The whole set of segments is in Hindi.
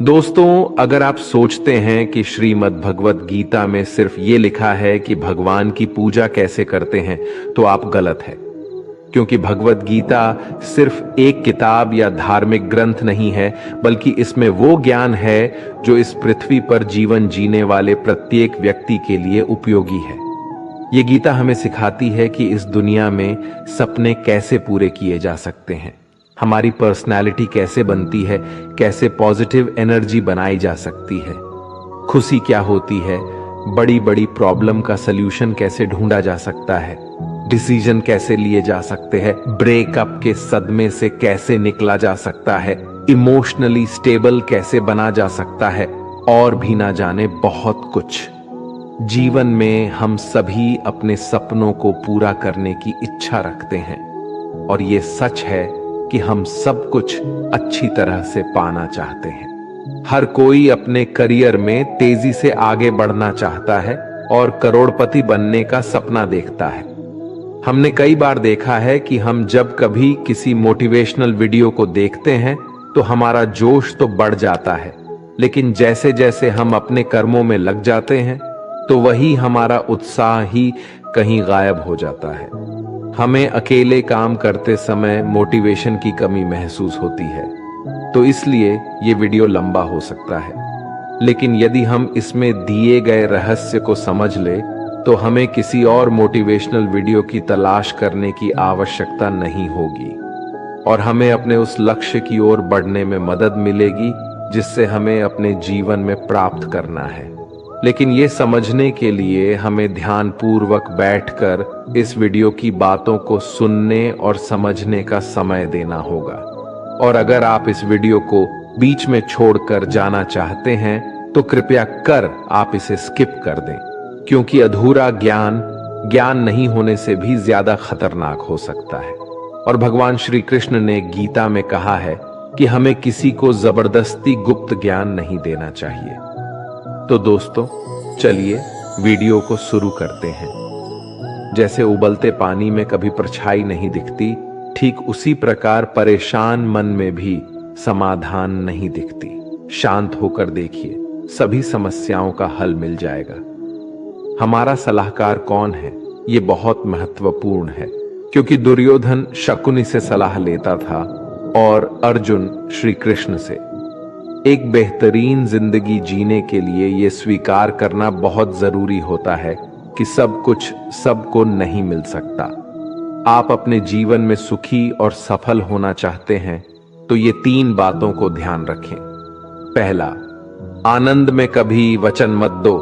दोस्तों, अगर आप सोचते हैं कि श्रीमद् भगवत गीता में सिर्फ ये लिखा है कि भगवान की पूजा कैसे करते हैं, तो आप गलत है। क्योंकि भगवत गीता सिर्फ एक किताब या धार्मिक ग्रंथ नहीं है, बल्कि इसमें वो ज्ञान है जो इस पृथ्वी पर जीवन जीने वाले प्रत्येक व्यक्ति के लिए उपयोगी है। ये गीता हमें सिखाती है कि इस दुनिया में सपने कैसे पूरे किए जा सकते हैं, हमारी पर्सनैलिटी कैसे बनती है, कैसे पॉजिटिव एनर्जी बनाई जा सकती है, खुशी क्या होती है, बड़ी बड़ी प्रॉब्लम का सल्यूशन कैसे ढूंढा जा सकता है, डिसीजन कैसे लिए जा सकते हैं, ब्रेकअप के सदमे से कैसे निकला जा सकता है, इमोशनली स्टेबल कैसे बना जा सकता है, और भी ना जाने बहुत कुछ। जीवन में हम सभी अपने सपनों को पूरा करने की इच्छा रखते हैं, और ये सच है कि हम सब कुछ अच्छी तरह से पाना चाहते हैं। हर कोई अपने करियर में तेजी से आगे बढ़ना चाहता है और करोड़पति बनने का सपना देखता है। हमने कई बार देखा है कि हम जब कभी किसी मोटिवेशनल वीडियो को देखते हैं तो हमारा जोश तो बढ़ जाता है, लेकिन जैसे जैसे हम अपने कर्मों में लग जाते हैं तो वही हमारा उत्साह ही कहीं गायब हो जाता है। हमें अकेले काम करते समय मोटिवेशन की कमी महसूस होती है, तो इसलिए ये वीडियो लंबा हो सकता है। लेकिन यदि हम इसमें दिए गए रहस्य को समझ ले तो हमें किसी और मोटिवेशनल वीडियो की तलाश करने की आवश्यकता नहीं होगी, और हमें अपने उस लक्ष्य की ओर बढ़ने में मदद मिलेगी जिससे हमें अपने जीवन में प्राप्त करना है। लेकिन ये समझने के लिए हमें ध्यानपूर्वक बैठकर इस वीडियो की बातों को सुनने और समझने का समय देना होगा। और अगर आप इस वीडियो को बीच में छोड़कर जाना चाहते हैं तो कृपया कर आप इसे स्किप कर दें, क्योंकि अधूरा ज्ञान नहीं होने से भी ज्यादा खतरनाक हो सकता है। और भगवान श्री कृष्ण ने गीता में कहा है कि हमें किसी को जबरदस्ती गुप्त ज्ञान नहीं देना चाहिए। तो दोस्तों, चलिए वीडियो को शुरू करते हैं। जैसे उबलते पानी में कभी परछाई नहीं दिखती, ठीक उसी प्रकार परेशान मन में भी समाधान नहीं दिखती। शांत होकर देखिए, सभी समस्याओं का हल मिल जाएगा। हमारा सलाहकार कौन है, ये बहुत महत्वपूर्ण है, क्योंकि दुर्योधन शकुनी से सलाह लेता था और अर्जुन श्री कृष्ण से। एक बेहतरीन जिंदगी जीने के लिए यह स्वीकार करना बहुत जरूरी होता है कि सब कुछ सबको नहीं मिल सकता। आप अपने जीवन में सुखी और सफल होना चाहते हैं तो ये 3 बातों को ध्यान रखें। पहला, आनंद में कभी वचन मत दो।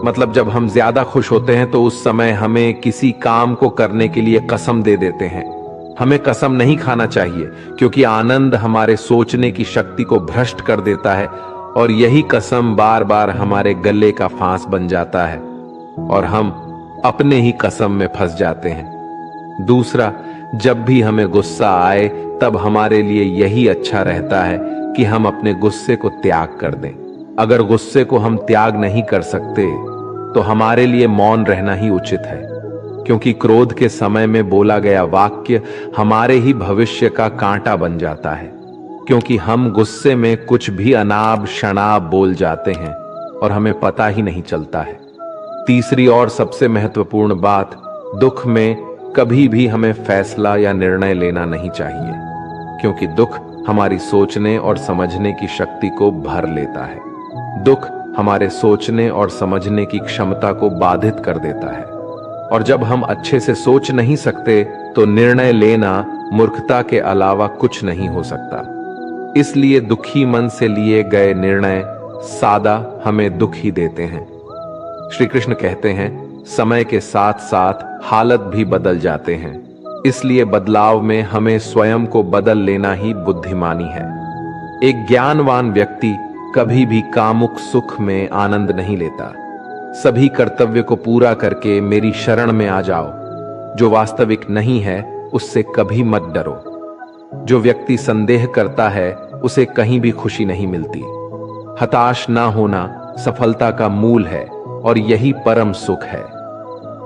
मतलब जब हम ज्यादा खुश होते हैं तो उस समय हमें किसी काम को करने के लिए कसम दे देते हैं। हमें कसम नहीं खाना चाहिए, क्योंकि आनंद हमारे सोचने की शक्ति को भ्रष्ट कर देता है, और यही कसम बार बार हमारे गले का फांस बन जाता है और हम अपने ही कसम में फंस जाते हैं। दूसरा, जब भी हमें गुस्सा आए तब हमारे लिए यही अच्छा रहता है कि हम अपने गुस्से को त्याग कर दें। अगर गुस्से को हम त्याग नहीं कर सकते तो हमारे लिए मौन रहना ही उचित है, क्योंकि क्रोध के समय में बोला गया वाक्य हमारे ही भविष्य का कांटा बन जाता है, क्योंकि हम गुस्से में कुछ भी अनाप शनाप बोल जाते हैं और हमें पता ही नहीं चलता है। तीसरी और सबसे महत्वपूर्ण बात, दुख में कभी भी हमें फैसला या निर्णय लेना नहीं चाहिए, क्योंकि दुख हमारी सोचने और समझने की शक्ति को भर लेता है। दुख हमारे सोचने और समझने की क्षमता को बाधित कर देता है, और जब हम अच्छे से सोच नहीं सकते तो निर्णय लेना मूर्खता के अलावा कुछ नहीं हो सकता। इसलिए दुखी मन से लिए गए निर्णय सादा हमें दुख ही देते हैं। श्री कृष्ण कहते हैं, समय के साथ साथ हालत भी बदल जाते हैं, इसलिए बदलाव में हमें स्वयं को बदल लेना ही बुद्धिमानी है। एक ज्ञानवान व्यक्ति कभी भी कामुक सुख में आनंद नहीं लेता। सभी कर्तव्य को पूरा करके मेरी शरण में आ जाओ। जो वास्तविक नहीं है उससे कभी मत डरो। जो व्यक्ति संदेह करता है उसे कहीं भी खुशी नहीं मिलती। हताश ना होना सफलता का मूल है और यही परम सुख है।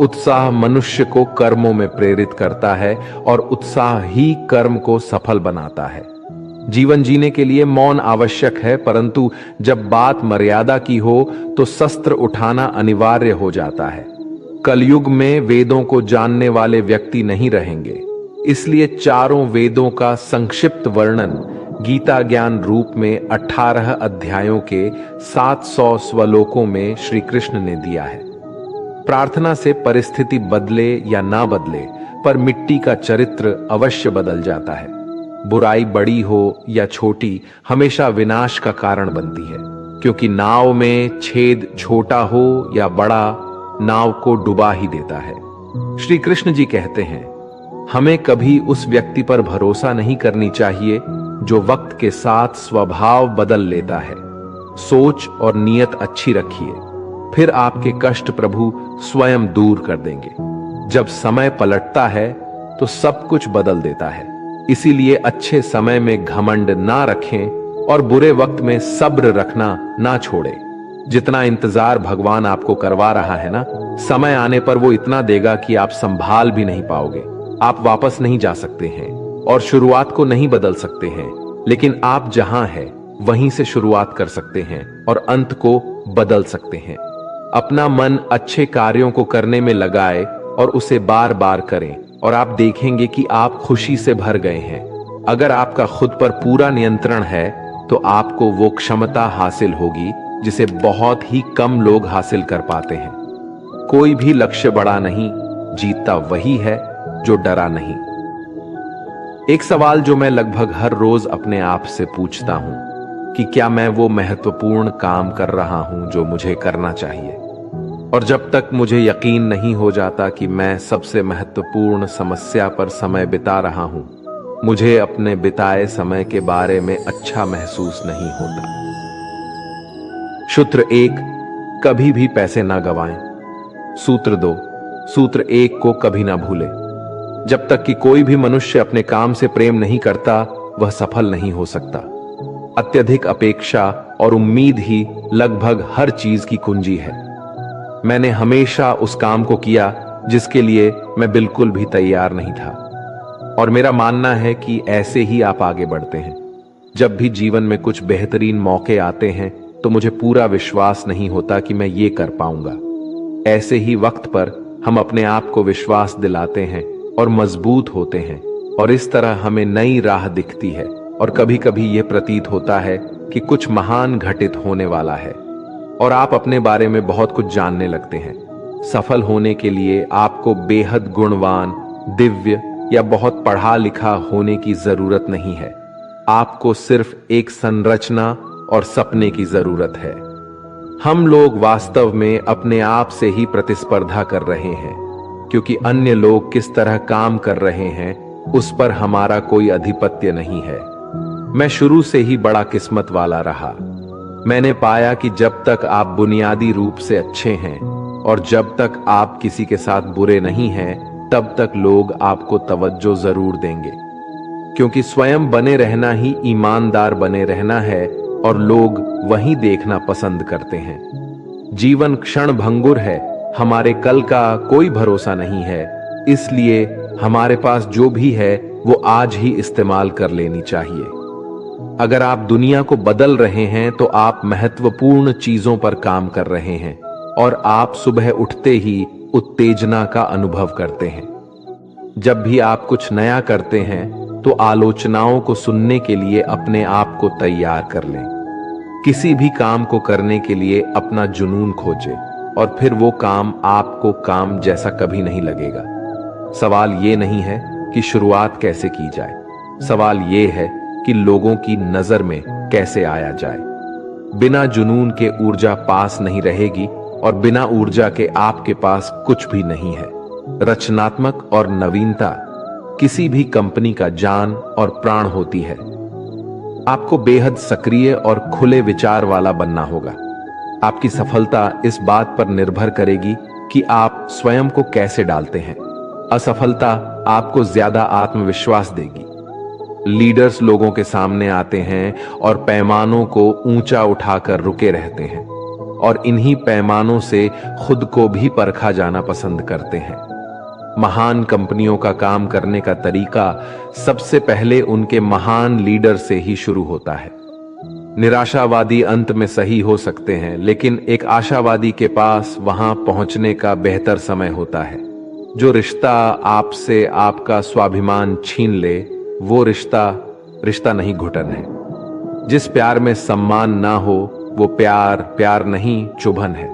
उत्साह मनुष्य को कर्मों में प्रेरित करता है और उत्साह ही कर्म को सफल बनाता है। जीवन जीने के लिए मौन आवश्यक है, परंतु जब बात मर्यादा की हो तो शस्त्र उठाना अनिवार्य हो जाता है। कलयुग में वेदों को जानने वाले व्यक्ति नहीं रहेंगे, इसलिए चारों वेदों का संक्षिप्त वर्णन गीता ज्ञान रूप में 18 अध्यायों के 700 श्लोकों में श्री कृष्ण ने दिया है। प्रार्थना से परिस्थिति बदले या ना बदले, पर मिट्टी का चरित्र अवश्य बदल जाता है। बुराई बड़ी हो या छोटी, हमेशा विनाश का कारण बनती है, क्योंकि नाव में छेद छोटा हो या बड़ा, नाव को डुबा ही देता है। श्री कृष्ण जी कहते हैं, हमें कभी उस व्यक्ति पर भरोसा नहीं करनी चाहिए जो वक्त के साथ स्वभाव बदल लेता है। सोच और नियत अच्छी रखिए, फिर आपके कष्ट प्रभु स्वयं दूर कर देंगे। जब समय पलटता है तो सब कुछ बदल देता है। इसीलिए अच्छे समय में घमंड ना रखें और बुरे वक्त में सब्र रखना ना छोड़े। जितना इंतजार भगवान आपको करवा रहा है ना, समय आने पर वो इतना देगा कि आप संभाल भी नहीं पाओगे। आप वापस नहीं जा सकते हैं और शुरुआत को नहीं बदल सकते हैं, लेकिन आप जहां हैं वहीं से शुरुआत कर सकते हैं और अंत को बदल सकते हैं। अपना मन अच्छे कार्यों को करने में लगाए और उसे बार बार करें और आप देखेंगे कि आप खुशी से भर गए हैं। अगर आपका खुद पर पूरा नियंत्रण है तो आपको वो क्षमता हासिल होगी जिसे बहुत ही कम लोग हासिल कर पाते हैं। कोई भी लक्ष्य बड़ा नहीं, जीतता वही है जो डरा नहीं। एक सवाल जो मैं लगभग हर रोज अपने आप से पूछता हूं कि क्या मैं वो महत्वपूर्ण काम कर रहा हूं जो मुझे करना चाहिए। और जब तक मुझे यकीन नहीं हो जाता कि मैं सबसे महत्वपूर्ण समस्या पर समय बिता रहा हूं, मुझे अपने बिताए समय के बारे में अच्छा महसूस नहीं होता। सूत्र 1, कभी भी पैसे ना गवाएं। सूत्र 2, सूत्र 1 को कभी ना भूलें। जब तक कि कोई भी मनुष्य अपने काम से प्रेम नहीं करता, वह सफल नहीं हो सकता। अत्यधिक अपेक्षा और उम्मीद ही लगभग हर चीज की कुंजी है। मैंने हमेशा उस काम को किया जिसके लिए मैं बिल्कुल भी तैयार नहीं था, और मेरा मानना है कि ऐसे ही आप आगे बढ़ते हैं। जब भी जीवन में कुछ बेहतरीन मौके आते हैं तो मुझे पूरा विश्वास नहीं होता कि मैं ये कर पाऊंगा। ऐसे ही वक्त पर हम अपने आप को विश्वास दिलाते हैं और मजबूत होते हैं, और इस तरह हमें नई राह दिखती है और कभी कभी यह प्रतीत होता है कि कुछ महान घटित होने वाला है और आप अपने बारे में बहुत कुछ जानने लगते हैं। सफल होने के लिए आपको बेहद गुणवान, दिव्य या बहुत पढ़ा लिखा होने की जरूरत नहीं है। आपको सिर्फ एक संरचना और सपने की जरूरत है। हम लोग वास्तव में अपने आप से ही प्रतिस्पर्धा कर रहे हैं, क्योंकि अन्य लोग किस तरह काम कर रहे हैं उस पर हमारा कोई अधिपत्य नहीं है। मैं शुरू से ही बड़ा किस्मत वाला रहा। मैंने पाया कि जब तक आप बुनियादी रूप से अच्छे हैं और जब तक आप किसी के साथ बुरे नहीं हैं, तब तक लोग आपको तवज्जो जरूर देंगे, क्योंकि स्वयं बने रहना ही ईमानदार बने रहना है और लोग वही देखना पसंद करते हैं। जीवन क्षण भंगुर है, हमारे कल का कोई भरोसा नहीं है, इसलिए हमारे पास जो भी है वो आज ही इस्तेमाल कर लेनी चाहिए। अगर आप दुनिया को बदल रहे हैं तो आप महत्वपूर्ण चीजों पर काम कर रहे हैं और आप सुबह उठते ही उत्तेजना का अनुभव करते हैं। जब भी आप कुछ नया करते हैं तो आलोचनाओं को सुनने के लिए अपने आप को तैयार कर लें। किसी भी काम को करने के लिए अपना जुनून खोजें और फिर वो काम आपको काम जैसा कभी नहीं लगेगा। सवाल ये नहीं है कि शुरुआत कैसे की जाए, सवाल ये है कि लोगों की नजर में कैसे आया जाए। बिना जुनून के ऊर्जा पास नहीं रहेगी और बिना ऊर्जा के आपके पास कुछ भी नहीं है। रचनात्मक और नवीनता किसी भी कंपनी का जान और प्राण होती है। आपको बेहद सक्रिय और खुले विचार वाला बनना होगा। आपकी सफलता इस बात पर निर्भर करेगी कि आप स्वयं को कैसे डालते हैं। असफलता आपको ज्यादा आत्मविश्वास देगी। लीडर्स लोगों के सामने आते हैं और पैमानों को ऊंचा उठाकर रुके रहते हैं और इन्हीं पैमानों से खुद को भी परखा जाना पसंद करते हैं। महान कंपनियों का काम करने का तरीका सबसे पहले उनके महान लीडर से ही शुरू होता है। निराशावादी अंत में सही हो सकते हैं, लेकिन एक आशावादी के पास वहां पहुंचने का बेहतर समय होता है। जो रिश्ता आपसे आपका स्वाभिमान छीन ले, वो रिश्ता नहीं, घुटन है। जिस प्यार में सम्मान ना हो, वो प्यार नहीं, चुभन है।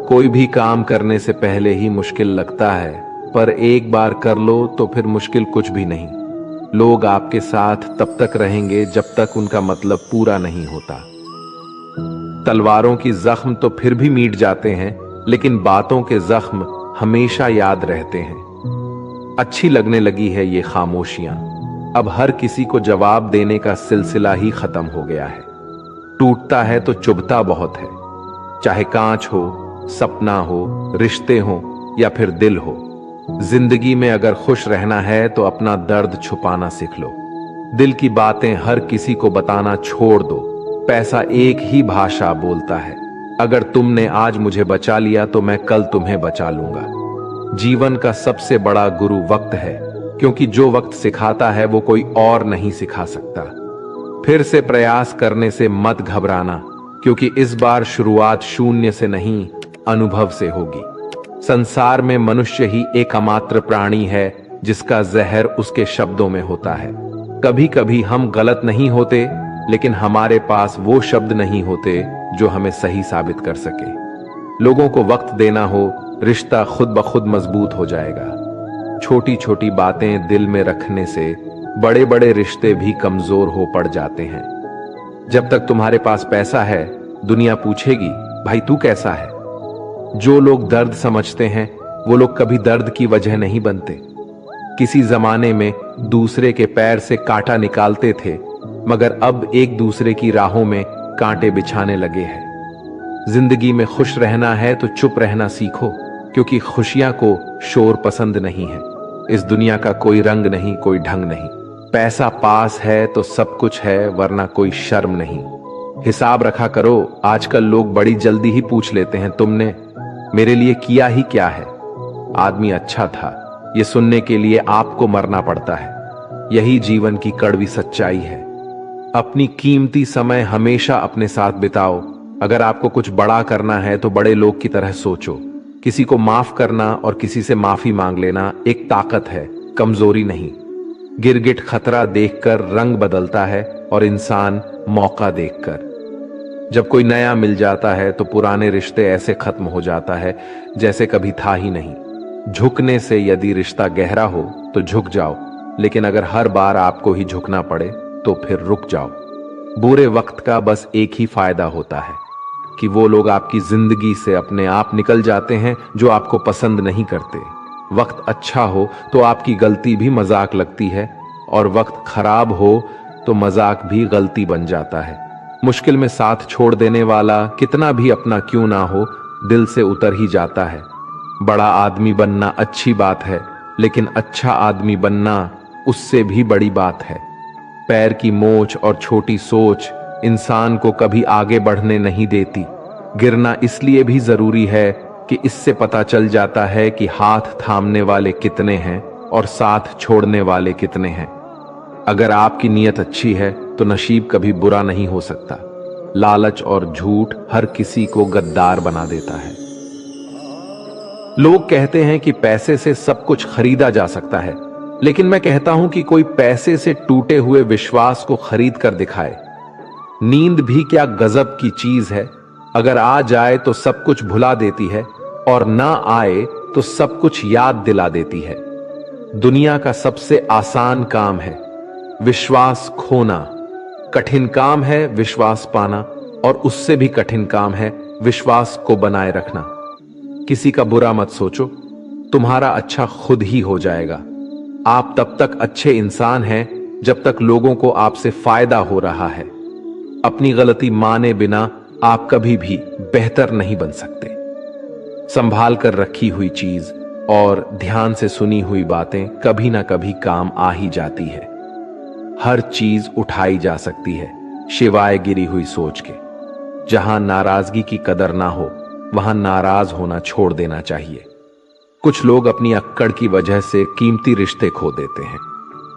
कोई भी काम करने से पहले ही मुश्किल लगता है, पर एक बार कर लो तो फिर मुश्किल कुछ भी नहीं। लोग आपके साथ तब तक रहेंगे जब तक उनका मतलब पूरा नहीं होता। तलवारों की जख्म तो फिर भी मिट जाते हैं, लेकिन बातों के जख्म हमेशा याद रहते हैं। अच्छी लगने लगी है ये खामोशियां। अब हर किसी को जवाब देने का सिलसिला ही खत्म हो गया है। टूटता है तो चुभता बहुत है, चाहे कांच हो, सपना हो, रिश्ते हो या फिर दिल हो। जिंदगी में अगर खुश रहना है तो अपना दर्द छुपाना सीख लो। दिल की बातें हर किसी को बताना छोड़ दो। पैसा एक ही भाषा बोलता है। अगर तुमने आज मुझे बचा लिया तो मैं कल तुम्हें बचा लूंगा। जीवन का सबसे बड़ा गुरु वक्त है, क्योंकि जो वक्त सिखाता है वो कोई और नहीं सिखा सकता। फिर से प्रयास करने से मत घबराना, क्योंकि इस बार शुरुआत शून्य से नहीं, अनुभव से होगी। संसार में मनुष्य ही एकमात्र प्राणी है जिसका जहर उसके शब्दों में होता है। कभी कभी हम गलत नहीं होते, लेकिन हमारे पास वो शब्द नहीं होते जो हमें सही साबित कर सके। लोगों को वक्त देना हो, रिश्ता खुद ब खुद मजबूत हो जाएगा। छोटी छोटी बातें दिल में रखने से बड़े बड़े रिश्ते भी कमजोर हो पड़ जाते हैं। जब तक तुम्हारे पास पैसा है, दुनिया पूछेगी, भाई तू कैसा है? जो लोग दर्द समझते हैं वो लोग कभी दर्द की वजह नहीं बनते। किसी जमाने में दूसरे के पैर से कांटा निकालते थे, मगर अब एक दूसरे की राहों में कांटे बिछाने लगे हैं। जिंदगी में खुश रहना है तो चुप रहना सीखो, क्योंकि खुशियां को शोर पसंद नहीं है। इस दुनिया का कोई रंग नहीं, कोई ढंग नहीं। पैसा पास है तो सब कुछ है, वरना कोई शर्म नहीं। हिसाब रखा करो। आजकल लोग बड़ी जल्दी ही पूछ लेते हैं, तुमने मेरे लिए किया ही क्या है? आदमी अच्छा था, ये सुनने के लिए आपको मरना पड़ता है। यही जीवन की कड़वी सच्चाई है। अपनी कीमती समय हमेशा अपने साथ बिताओ। अगर आपको कुछ बड़ा करना है तो बड़े लोग की तरह सोचो। किसी को माफ करना और किसी से माफी मांग लेना एक ताकत है, कमजोरी नहीं। गिरगिट खतरा देखकर रंग बदलता है और इंसान मौका देखकर। जब कोई नया मिल जाता है तो पुराने रिश्ते ऐसे खत्म हो जाता है जैसे कभी था ही नहीं। झुकने से यदि रिश्ता गहरा हो तो झुक जाओ, लेकिन अगर हर बार आपको ही झुकना पड़े तो फिर रुक जाओ। बुरे वक्त का बस एक ही फायदा होता है कि वो लोग आपकी जिंदगी से अपने आप निकल जाते हैं जो आपको पसंद नहीं करते। वक्त अच्छा हो तो आपकी गलती भी मजाक लगती है, और वक्त खराब हो तो मजाक भी गलती बन जाता है। मुश्किल में साथ छोड़ देने वाला कितना भी अपना क्यों ना हो, दिल से उतर ही जाता है। बड़ा आदमी बनना अच्छी बात है, लेकिन अच्छा आदमी बनना उससे भी बड़ी बात है। पैर की मोच और छोटी सोच इंसान को कभी आगे बढ़ने नहीं देती। गिरना इसलिए भी जरूरी है कि इससे पता चल जाता है कि हाथ थामने वाले कितने हैं और साथ छोड़ने वाले कितने हैं। अगर आपकी नीयत अच्छी है तो नसीब कभी बुरा नहीं हो सकता। लालच और झूठ हर किसी को गद्दार बना देता है। लोग कहते हैं कि पैसे से सब कुछ खरीदा जा सकता है, लेकिन मैं कहता हूं कि कोई पैसे से टूटे हुए विश्वास को खरीद कर दिखाए। नींद भी क्या गजब की चीज है। अगर आ जाए तो सब कुछ भुला देती है, और ना आए तो सब कुछ याद दिला देती है। दुनिया का सबसे आसान काम है विश्वास खोना, कठिन काम है विश्वास पाना, और उससे भी कठिन काम है विश्वास को बनाए रखना। किसी का बुरा मत सोचो, तुम्हारा अच्छा खुद ही हो जाएगा। आप तब तक अच्छे इंसान हैं जब तक लोगों को आपसे फायदा हो रहा है। अपनी गलती माने बिना आप कभी भी बेहतर नहीं बन सकते। संभाल कर रखी हुई चीज और ध्यान से सुनी हुई बातें कभी ना कभी काम आ ही जाती है। हर चीज उठाई जा सकती है शिवाय गिरी हुई सोच के। जहां नाराजगी की कदर ना हो, वहां नाराज होना छोड़ देना चाहिए। कुछ लोग अपनी अक्कड़ की वजह से कीमती रिश्ते खो देते हैं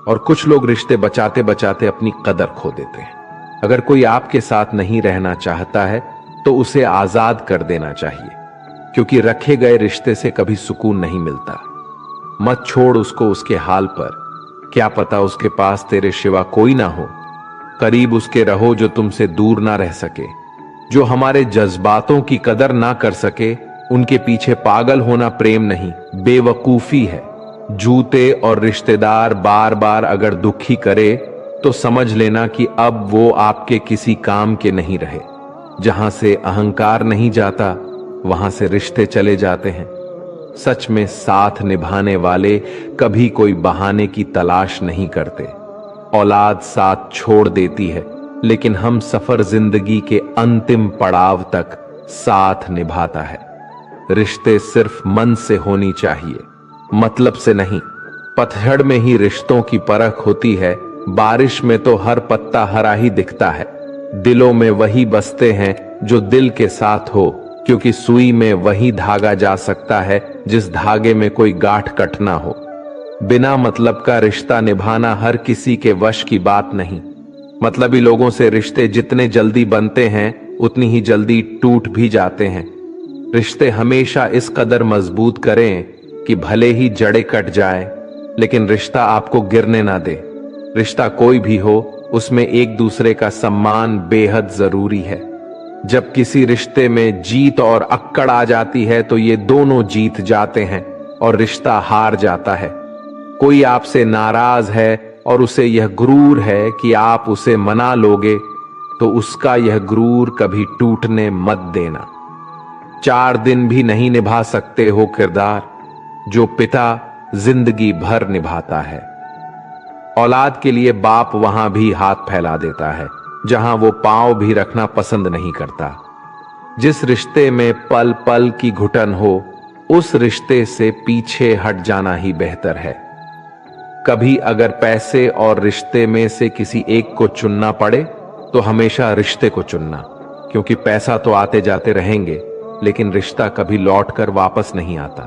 और कुछ लोग रिश्ते बचाते बचाते अपनी कदर खो देते हैं। अगर कोई आपके साथ नहीं रहना चाहता है तो उसे आजाद कर देना चाहिए, क्योंकि रखे गए रिश्ते से कभी सुकून नहीं मिलता। मत छोड़ उसको उसके हाल पर, क्या पता उसके पास तेरे सिवा कोई ना हो। करीब उसके रहो जो तुमसे दूर ना रह सके। जो हमारे जज्बातों की कदर ना कर सके, उनके पीछे पागल होना प्रेम नहीं, बेवकूफी है। जूते और रिश्तेदार बार बार अगर दुखी करे तो समझ लेना कि अब वो आपके किसी काम के नहीं रहे। जहां से अहंकार नहीं जाता, वहां से रिश्ते चले जाते हैं। सच में साथ निभाने वाले कभी कोई बहाने की तलाश नहीं करते। औलाद साथ छोड़ देती है, लेकिन हम सफर जिंदगी के अंतिम पड़ाव तक साथ निभाता है। रिश्ते सिर्फ मन से होनी चाहिए, मतलब से नहीं। पतझड़ में ही रिश्तों की परख होती है, बारिश में तो हर पत्ता हरा ही दिखता है। दिलों में वही बसते हैं जो दिल के साथ हो, क्योंकि सुई में वही धागा जा सकता है जिस धागे में कोई गांठ कट ना हो। बिना मतलब का रिश्ता निभाना हर किसी के वश की बात नहीं। मतलबी लोगों से रिश्ते जितने जल्दी बनते हैं उतनी ही जल्दी टूट भी जाते हैं। रिश्ते हमेशा इस कदर मजबूत करें कि भले ही जड़ें कट जाए, लेकिन रिश्ता आपको गिरने ना दे। रिश्ता कोई भी हो, उसमें एक दूसरे का सम्मान बेहद जरूरी है। जब किसी रिश्ते में जीत और अक्कड़ आ जाती है तो ये दोनों जीत जाते हैं और रिश्ता हार जाता है। कोई आपसे नाराज है और उसे यह गुरूर है कि आप उसे मना लोगे, तो उसका यह गुरूर कभी टूटने मत देना। 4 दिन भी नहीं निभा सकते हो किरदार जो पिता जिंदगी भर निभाता है। औलाद के लिए बाप वहां भी हाथ फैला देता है जहां वो पांव भी रखना पसंद नहीं करता। जिस रिश्ते में पल पल की घुटन हो, उस रिश्ते से पीछे हट जाना ही बेहतर है। कभी अगर पैसे और रिश्ते में से किसी एक को चुनना पड़े तो हमेशा रिश्ते को चुनना, क्योंकि पैसा तो आते जाते रहेंगे, लेकिन रिश्ता कभी लौट कर वापस नहीं आता।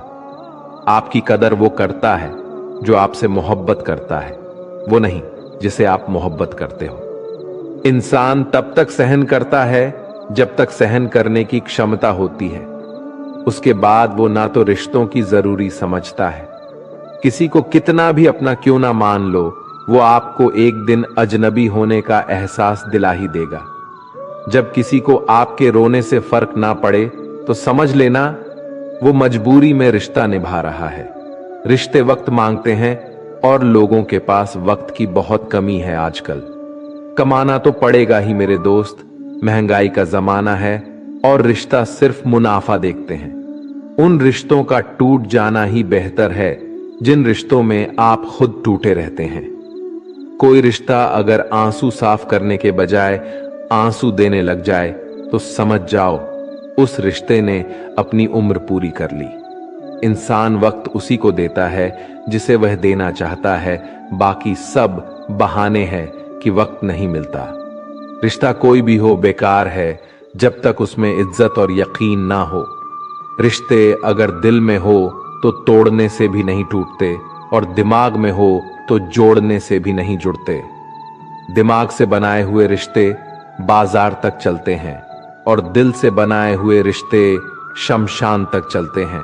आपकी कदर वो करता है जो आपसे मोहब्बत करता है, वो नहीं जिसे आप मोहब्बत करते हो। इंसान तब तक सहन करता है जब तक सहन करने की क्षमता होती है। उसके बाद वो ना तो रिश्तों की जरूरी समझता है। किसी को कितना भी अपना क्यों ना मान लो, वो आपको एक दिन अजनबी होने का एहसास दिला ही देगा। जब किसी को आपके रोने से फर्क ना पड़े तो समझ लेना वो मजबूरी में रिश्ता निभा रहा है। रिश्ते वक्त मांगते हैं और लोगों के पास वक्त की बहुत कमी है आजकल। कमाना तो पड़ेगा ही मेरे दोस्त, महंगाई का जमाना है और रिश्ता सिर्फ मुनाफा देखते हैं। उन रिश्तों का टूट जाना ही बेहतर है जिन रिश्तों में आप खुद टूटे रहते हैं। कोई रिश्ता अगर आंसू साफ करने के बजाय आंसू देने लग जाए तो समझ जाओ उस रिश्ते ने अपनी उम्र पूरी कर ली। इंसान वक्त उसी को देता है जिसे वह देना चाहता है, बाकी सब बहाने हैं कि वक्त नहीं मिलता। रिश्ता कोई भी हो बेकार है जब तक उसमें इज्जत और यकीन ना हो। रिश्ते अगर दिल में हो तो तोड़ने से भी नहीं टूटते, और दिमाग में हो तो जोड़ने से भी नहीं जुड़ते। दिमाग से बनाए हुए रिश्ते बाजार तक चलते हैं और दिल से बनाए हुए रिश्ते शमशान तक चलते हैं।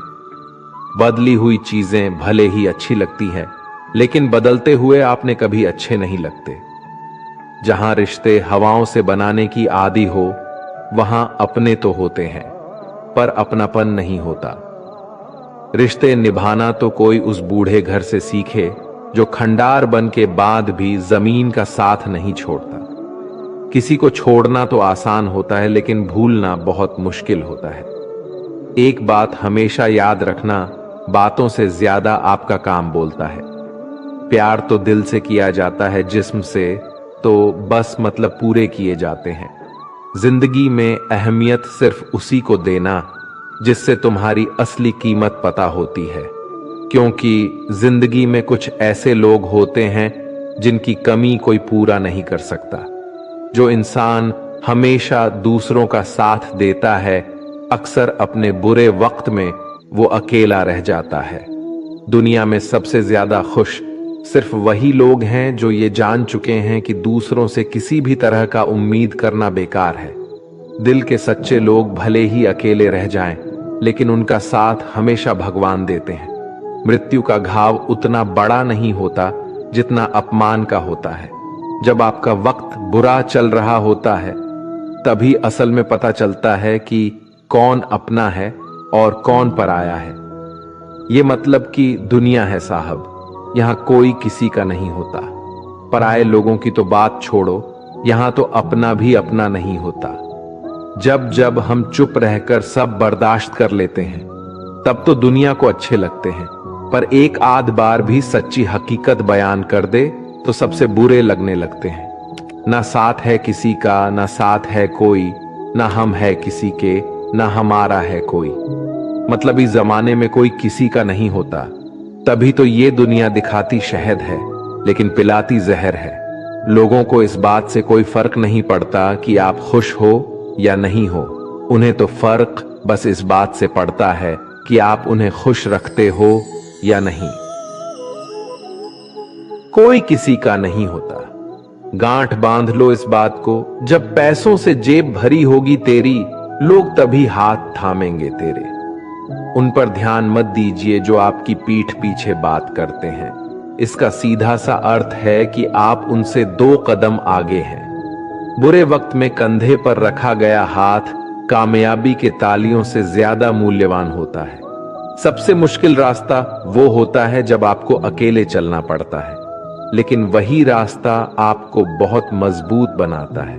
बदली हुई चीजें भले ही अच्छी लगती हैं, लेकिन बदलते हुए आपने कभी अच्छे नहीं लगते। जहां रिश्ते हवाओं से बनाने की आदी हो, वहां अपने तो होते हैं पर अपनापन नहीं होता। रिश्ते निभाना तो कोई उस बूढ़े घर से सीखे जो खंडार बन के बाद भी जमीन का साथ नहीं छोड़ता। किसी को छोड़ना तो आसान होता है, लेकिन भूलना बहुत मुश्किल होता है। एक बात हमेशा याद रखना, बातों से ज्यादा आपका काम बोलता है। प्यार तो दिल से किया जाता है, जिस्म से तो बस मतलब पूरे किए जाते हैं। जिंदगी में अहमियत सिर्फ उसी को देना जिससे तुम्हारी असली कीमत पता होती है, क्योंकि जिंदगी में कुछ ऐसे लोग होते हैं जिनकी कमी कोई पूरा नहीं कर सकता। जो इंसान हमेशा दूसरों का साथ देता है, अक्सर अपने बुरे वक्त में वो अकेला रह जाता है। दुनिया में सबसे ज्यादा खुश सिर्फ वही लोग हैं जो ये जान चुके हैं कि दूसरों से किसी भी तरह का उम्मीद करना बेकार है। दिल के सच्चे लोग भले ही अकेले रह जाएं, लेकिन उनका साथ हमेशा भगवान देते हैं। मृत्यु का घाव उतना बड़ा नहीं होता जितना अपमान का होता है। जब आपका वक्त बुरा चल रहा होता है, तभी असल में पता चलता है कि कौन अपना है और कौन पराया है। ये मतलब कि दुनिया है साहब, यहां कोई किसी का नहीं होता। पराये लोगों की तो बात छोड़ो, यहां तो अपना भी अपना नहीं होता। जब जब हम चुप रहकर सब बर्दाश्त कर लेते हैं, तब तो दुनिया को अच्छे लगते हैं, पर एक आध बार भी सच्ची हकीकत बयान कर दे तो सबसे बुरे लगने लगते हैं। ना साथ है किसी का, ना साथ है कोई, ना हम है किसी के, ना हमारा है कोई। मतलब इस जमाने में कोई किसी का नहीं होता। तभी तो ये दुनिया दिखाती शहद है लेकिन पिलाती जहर है। लोगों को इस बात से कोई फर्क नहीं पड़ता कि आप खुश हो या नहीं हो। उन्हें तो फर्क बस इस बात से पड़ता है कि आप उन्हें खुश रखते हो या नहीं। कोई किसी का नहीं होता। गांठ बांध लो इस बात को, जब पैसों से जेब भरी होगी तेरी, लोग तभी हाथ थामेंगे तेरे। उन पर ध्यान मत दीजिए जो आपकी पीठ पीछे बात करते हैं। इसका सीधा सा अर्थ है कि आप उनसे 2 कदम आगे हैं। बुरे वक्त में कंधे पर रखा गया हाथ कामयाबी के तालियों से ज्यादा मूल्यवान होता है। सबसे मुश्किल रास्ता वो होता है जब आपको अकेले चलना पड़ता है, लेकिन वही रास्ता आपको बहुत मजबूत बनाता है।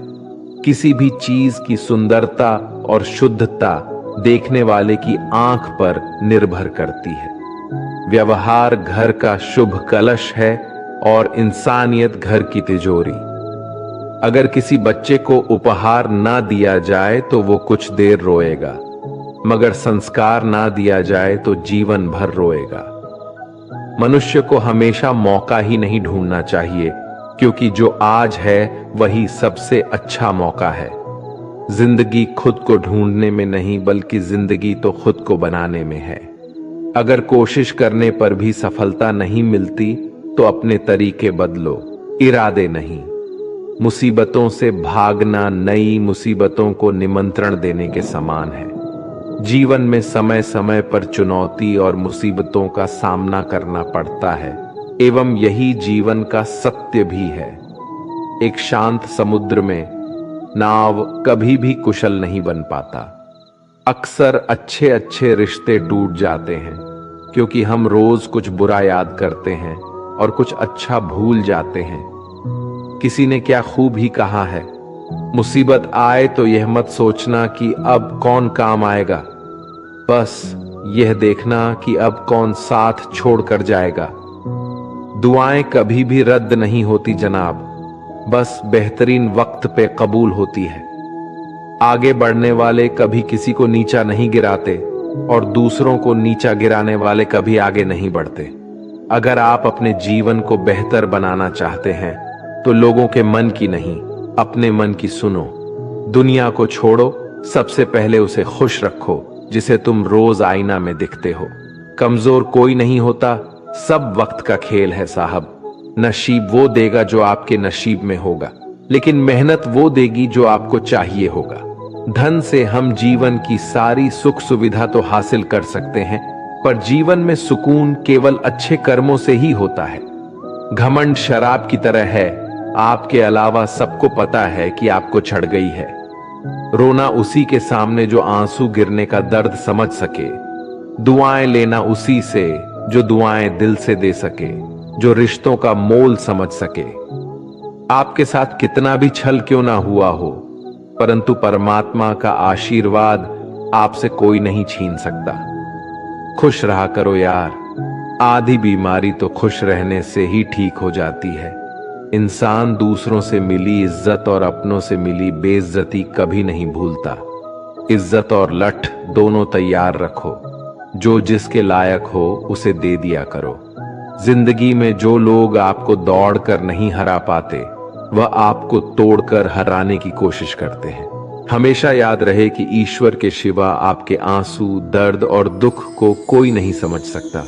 किसी भी चीज की सुंदरता और शुद्धता देखने वाले की आंख पर निर्भर करती है। व्यवहार घर का शुभ कलश है और इंसानियत घर की तिजोरी। अगर किसी बच्चे को उपहार ना दिया जाए तो वो कुछ देर रोएगा, मगर संस्कार ना दिया जाए तो जीवन भर रोएगा। मनुष्य को हमेशा मौका ही नहीं ढूंढना चाहिए, क्योंकि जो आज है वही सबसे अच्छा मौका है। जिंदगी खुद को ढूंढने में नहीं, बल्कि जिंदगी तो खुद को बनाने में है। अगर कोशिश करने पर भी सफलता नहीं मिलती तो अपने तरीके बदलो, इरादे नहीं। मुसीबतों से भागना नई मुसीबतों को निमंत्रण देने के समान है। जीवन में समय समय पर चुनौती और मुसीबतों का सामना करना पड़ता है, एवं यही जीवन का सत्य भी है। एक शांत समुद्र में नाव कभी भी कुशल नहीं बन पाता। अक्सर अच्छे अच्छे रिश्ते टूट जाते हैं क्योंकि हम रोज कुछ बुरा याद करते हैं और कुछ अच्छा भूल जाते हैं। किसी ने क्या खूब ही कहा है, मुसीबत आए तो यह मत सोचना कि अब कौन काम आएगा, बस यह देखना कि अब कौन साथ छोड़कर जाएगा। दुआएं कभी भी रद्द नहीं होती जनाब, बस बेहतरीन वक्त पे कबूल होती है। आगे बढ़ने वाले कभी किसी को नीचा नहीं गिराते और दूसरों को नीचा गिराने वाले कभी आगे नहीं बढ़ते। अगर आप अपने जीवन को बेहतर बनाना चाहते हैं तो लोगों के मन की नहीं, अपने मन की सुनो। दुनिया को छोड़ो, सबसे पहले उसे खुश रखो जिसे तुम रोज आईना में दिखते हो। कमजोर कोई नहीं होता, सब वक्त का खेल है साहब। नसीब वो देगा जो आपके नसीब में होगा, लेकिन मेहनत वो देगी जो आपको चाहिए होगा। धन से हम जीवन की सारी सुख सुविधा तो हासिल कर सकते हैं, पर जीवन में सुकून केवल अच्छे कर्मों से ही होता है। घमंड शराब की तरह है, आपके अलावा सबको पता है कि आपको चढ़ गई है। रोना उसी के सामने जो आंसू गिरने का दर्द समझ सके। दुआएं लेना उसी से जो दुआएं दिल से दे सके, जो रिश्तों का मोल समझ सके। आपके साथ कितना भी छल क्यों ना हुआ हो, परंतु परमात्मा का आशीर्वाद आपसे कोई नहीं छीन सकता। खुश रहा करो यार, आधी बीमारी तो खुश रहने से ही ठीक हो जाती है। इंसान दूसरों से मिली इज्जत और अपनों से मिली बेइज्जती कभी नहीं भूलता। इज्जत और लठ दोनों तैयार रखो, जो जिसके लायक हो उसे दे दिया करो। जिंदगी में जो लोग आपको दौड़कर नहीं हरा पाते, वह आपको तोड़कर हराने की कोशिश करते हैं। हमेशा याद रहे कि ईश्वर के सिवा आपके आंसू, दर्द और दुख को कोई नहीं समझ सकता।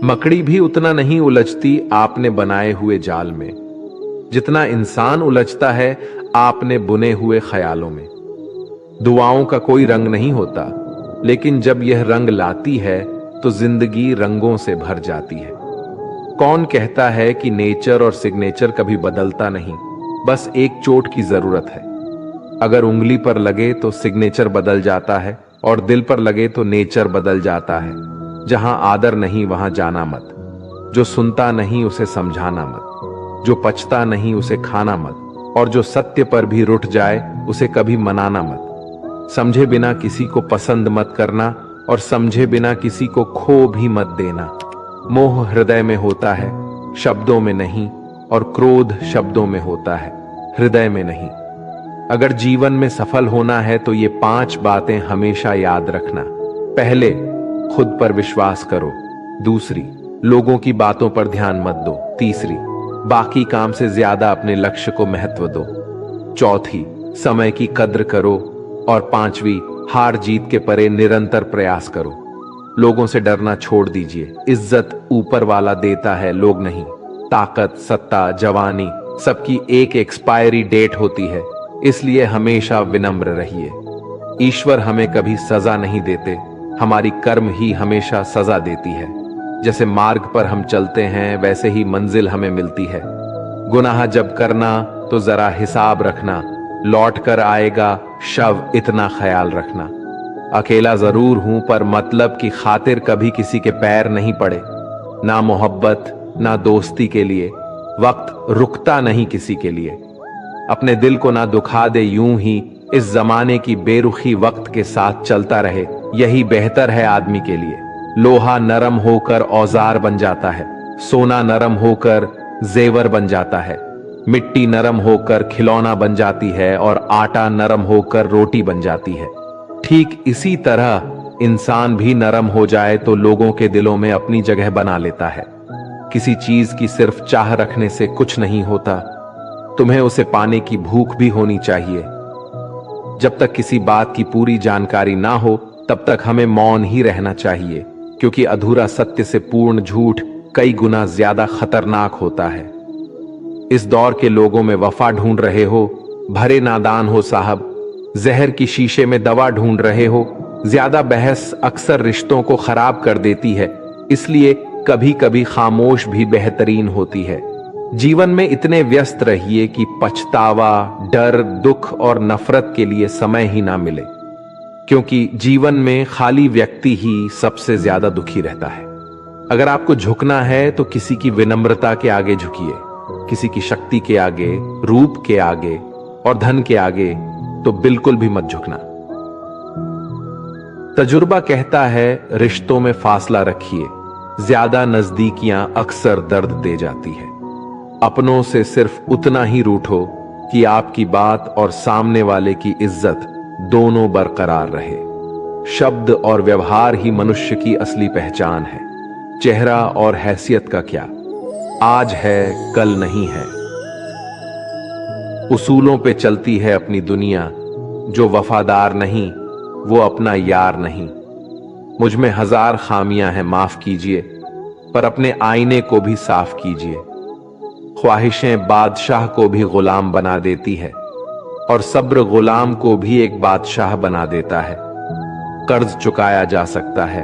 मकड़ी भी उतना नहीं उलझती आपने बनाए हुए जाल में जितना इंसान उलझता है आपने बुने हुए ख्यालों में। दुआओं का कोई रंग नहीं होता, लेकिन जब यह रंग लाती है तो जिंदगी रंगों से भर जाती है। कौन कहता है कि नेचर और सिग्नेचर कभी बदलता नहीं, बस एक चोट की जरूरत है। अगर उंगली पर लगे तो सिग्नेचर बदल जाता है और दिल पर लगे तो नेचर बदल जाता है। जहां आदर नहीं वहां जाना मत, जो सुनता नहीं उसे समझाना मत, जो पचता नहीं उसे खाना मत, और जो सत्य पर भी रुठ जाए उसे कभी मनाना मत। समझे बिना किसी को पसंद मत करना और समझे बिना किसी को खो भी मत देना। मोह हृदय में होता है, शब्दों में नहीं, और क्रोध शब्दों में होता है, हृदय में नहीं। अगर जीवन में सफल होना है तो ये 5 बातें हमेशा याद रखना। पहले, खुद पर विश्वास करो। दूसरी, लोगों की बातों पर ध्यान मत दो। तीसरी, बाकी काम से ज्यादा अपने लक्ष्य को महत्व दो। चौथी, समय की कद्र करो। और पांचवी, हार जीत के परे निरंतर प्रयास करो। लोगों से डरना छोड़ दीजिए। इज्जत ईश्वर वाला देता है, लोग नहीं। ताकत, सत्ता, जवानी सबकी एक एक्सपायरी डेट होती है, इसलिए हमेशा विनम्र रहिए। ईश्वर हमें कभी सजा नहीं देते, हमारी कर्म ही हमेशा सजा देती है। जैसे मार्ग पर हम चलते हैं वैसे ही मंजिल हमें मिलती है। गुनाह जब करना तो जरा हिसाब रखना, लौट कर आएगा शव, इतना ख्याल रखना। अकेला जरूर हूं पर मतलब की खातिर कभी किसी के पैर नहीं पड़े। ना मोहब्बत ना दोस्ती के लिए वक्त रुकता नहीं किसी के लिए। अपने दिल को ना दुखा दे यूं ही, इस जमाने की बेरुखी वक्त के साथ चलता रहे, यही बेहतर है आदमी के लिए। लोहा नरम होकर औजार बन जाता है, सोना नरम होकर जेवर बन जाता है, मिट्टी नरम होकर खिलौना बन जाती है और आटा नरम होकर रोटी बन जाती है। ठीक इसी तरह इंसान भी नरम हो जाए तो लोगों के दिलों में अपनी जगह बना लेता है। किसी चीज की सिर्फ चाह रखने से कुछ नहीं होता, तुम्हें उसे पाने की भूख भी होनी चाहिए। जब तक किसी बात की पूरी जानकारी ना हो तब तक हमें मौन ही रहना चाहिए, क्योंकि अधूरा सत्य से पूर्ण झूठ कई गुना ज्यादा खतरनाक होता है। इस दौर के लोगों में वफा ढूंढ रहे हो, भरे नादान हो साहब। जहर की शीशे में दवा ढूंढ रहे हो। ज्यादा बहस अक्सर रिश्तों को खराब कर देती है, इसलिए कभी कभी खामोश भी बेहतरीन होती है। जीवन में इतने व्यस्त रहिए कि पछतावा, डर, दुख और नफरत के लिए समय ही ना मिले, क्योंकि जीवन में खाली व्यक्ति ही सबसे ज्यादा दुखी रहता है। अगर आपको झुकना है तो किसी की विनम्रता के आगे झुकिए, किसी की शक्ति के आगे, रूप के आगे और धन के आगे तो बिल्कुल भी मत झुकना। तजुर्बा कहता है रिश्तों में फासला रखिए, ज्यादा नजदीकियां अक्सर दर्द दे जाती है। अपनों से सिर्फ उतना ही रूठो कि आपकी बात और सामने वाले की इज्जत दोनों बरकरार रहे। शब्द और व्यवहार ही मनुष्य की असली पहचान है। चेहरा और हैसियत का क्या, आज है कल नहीं है। उसूलों पे चलती है अपनी दुनिया, जो वफादार नहीं वो अपना यार नहीं। मुझ में 1000 खामियां हैं, माफ कीजिए, पर अपने आईने को भी साफ कीजिए। ख्वाहिशें बादशाह को भी गुलाम बना देती है और सब्र गुलाम को भी एक बादशाह बना देता है। कर्ज चुकाया जा सकता है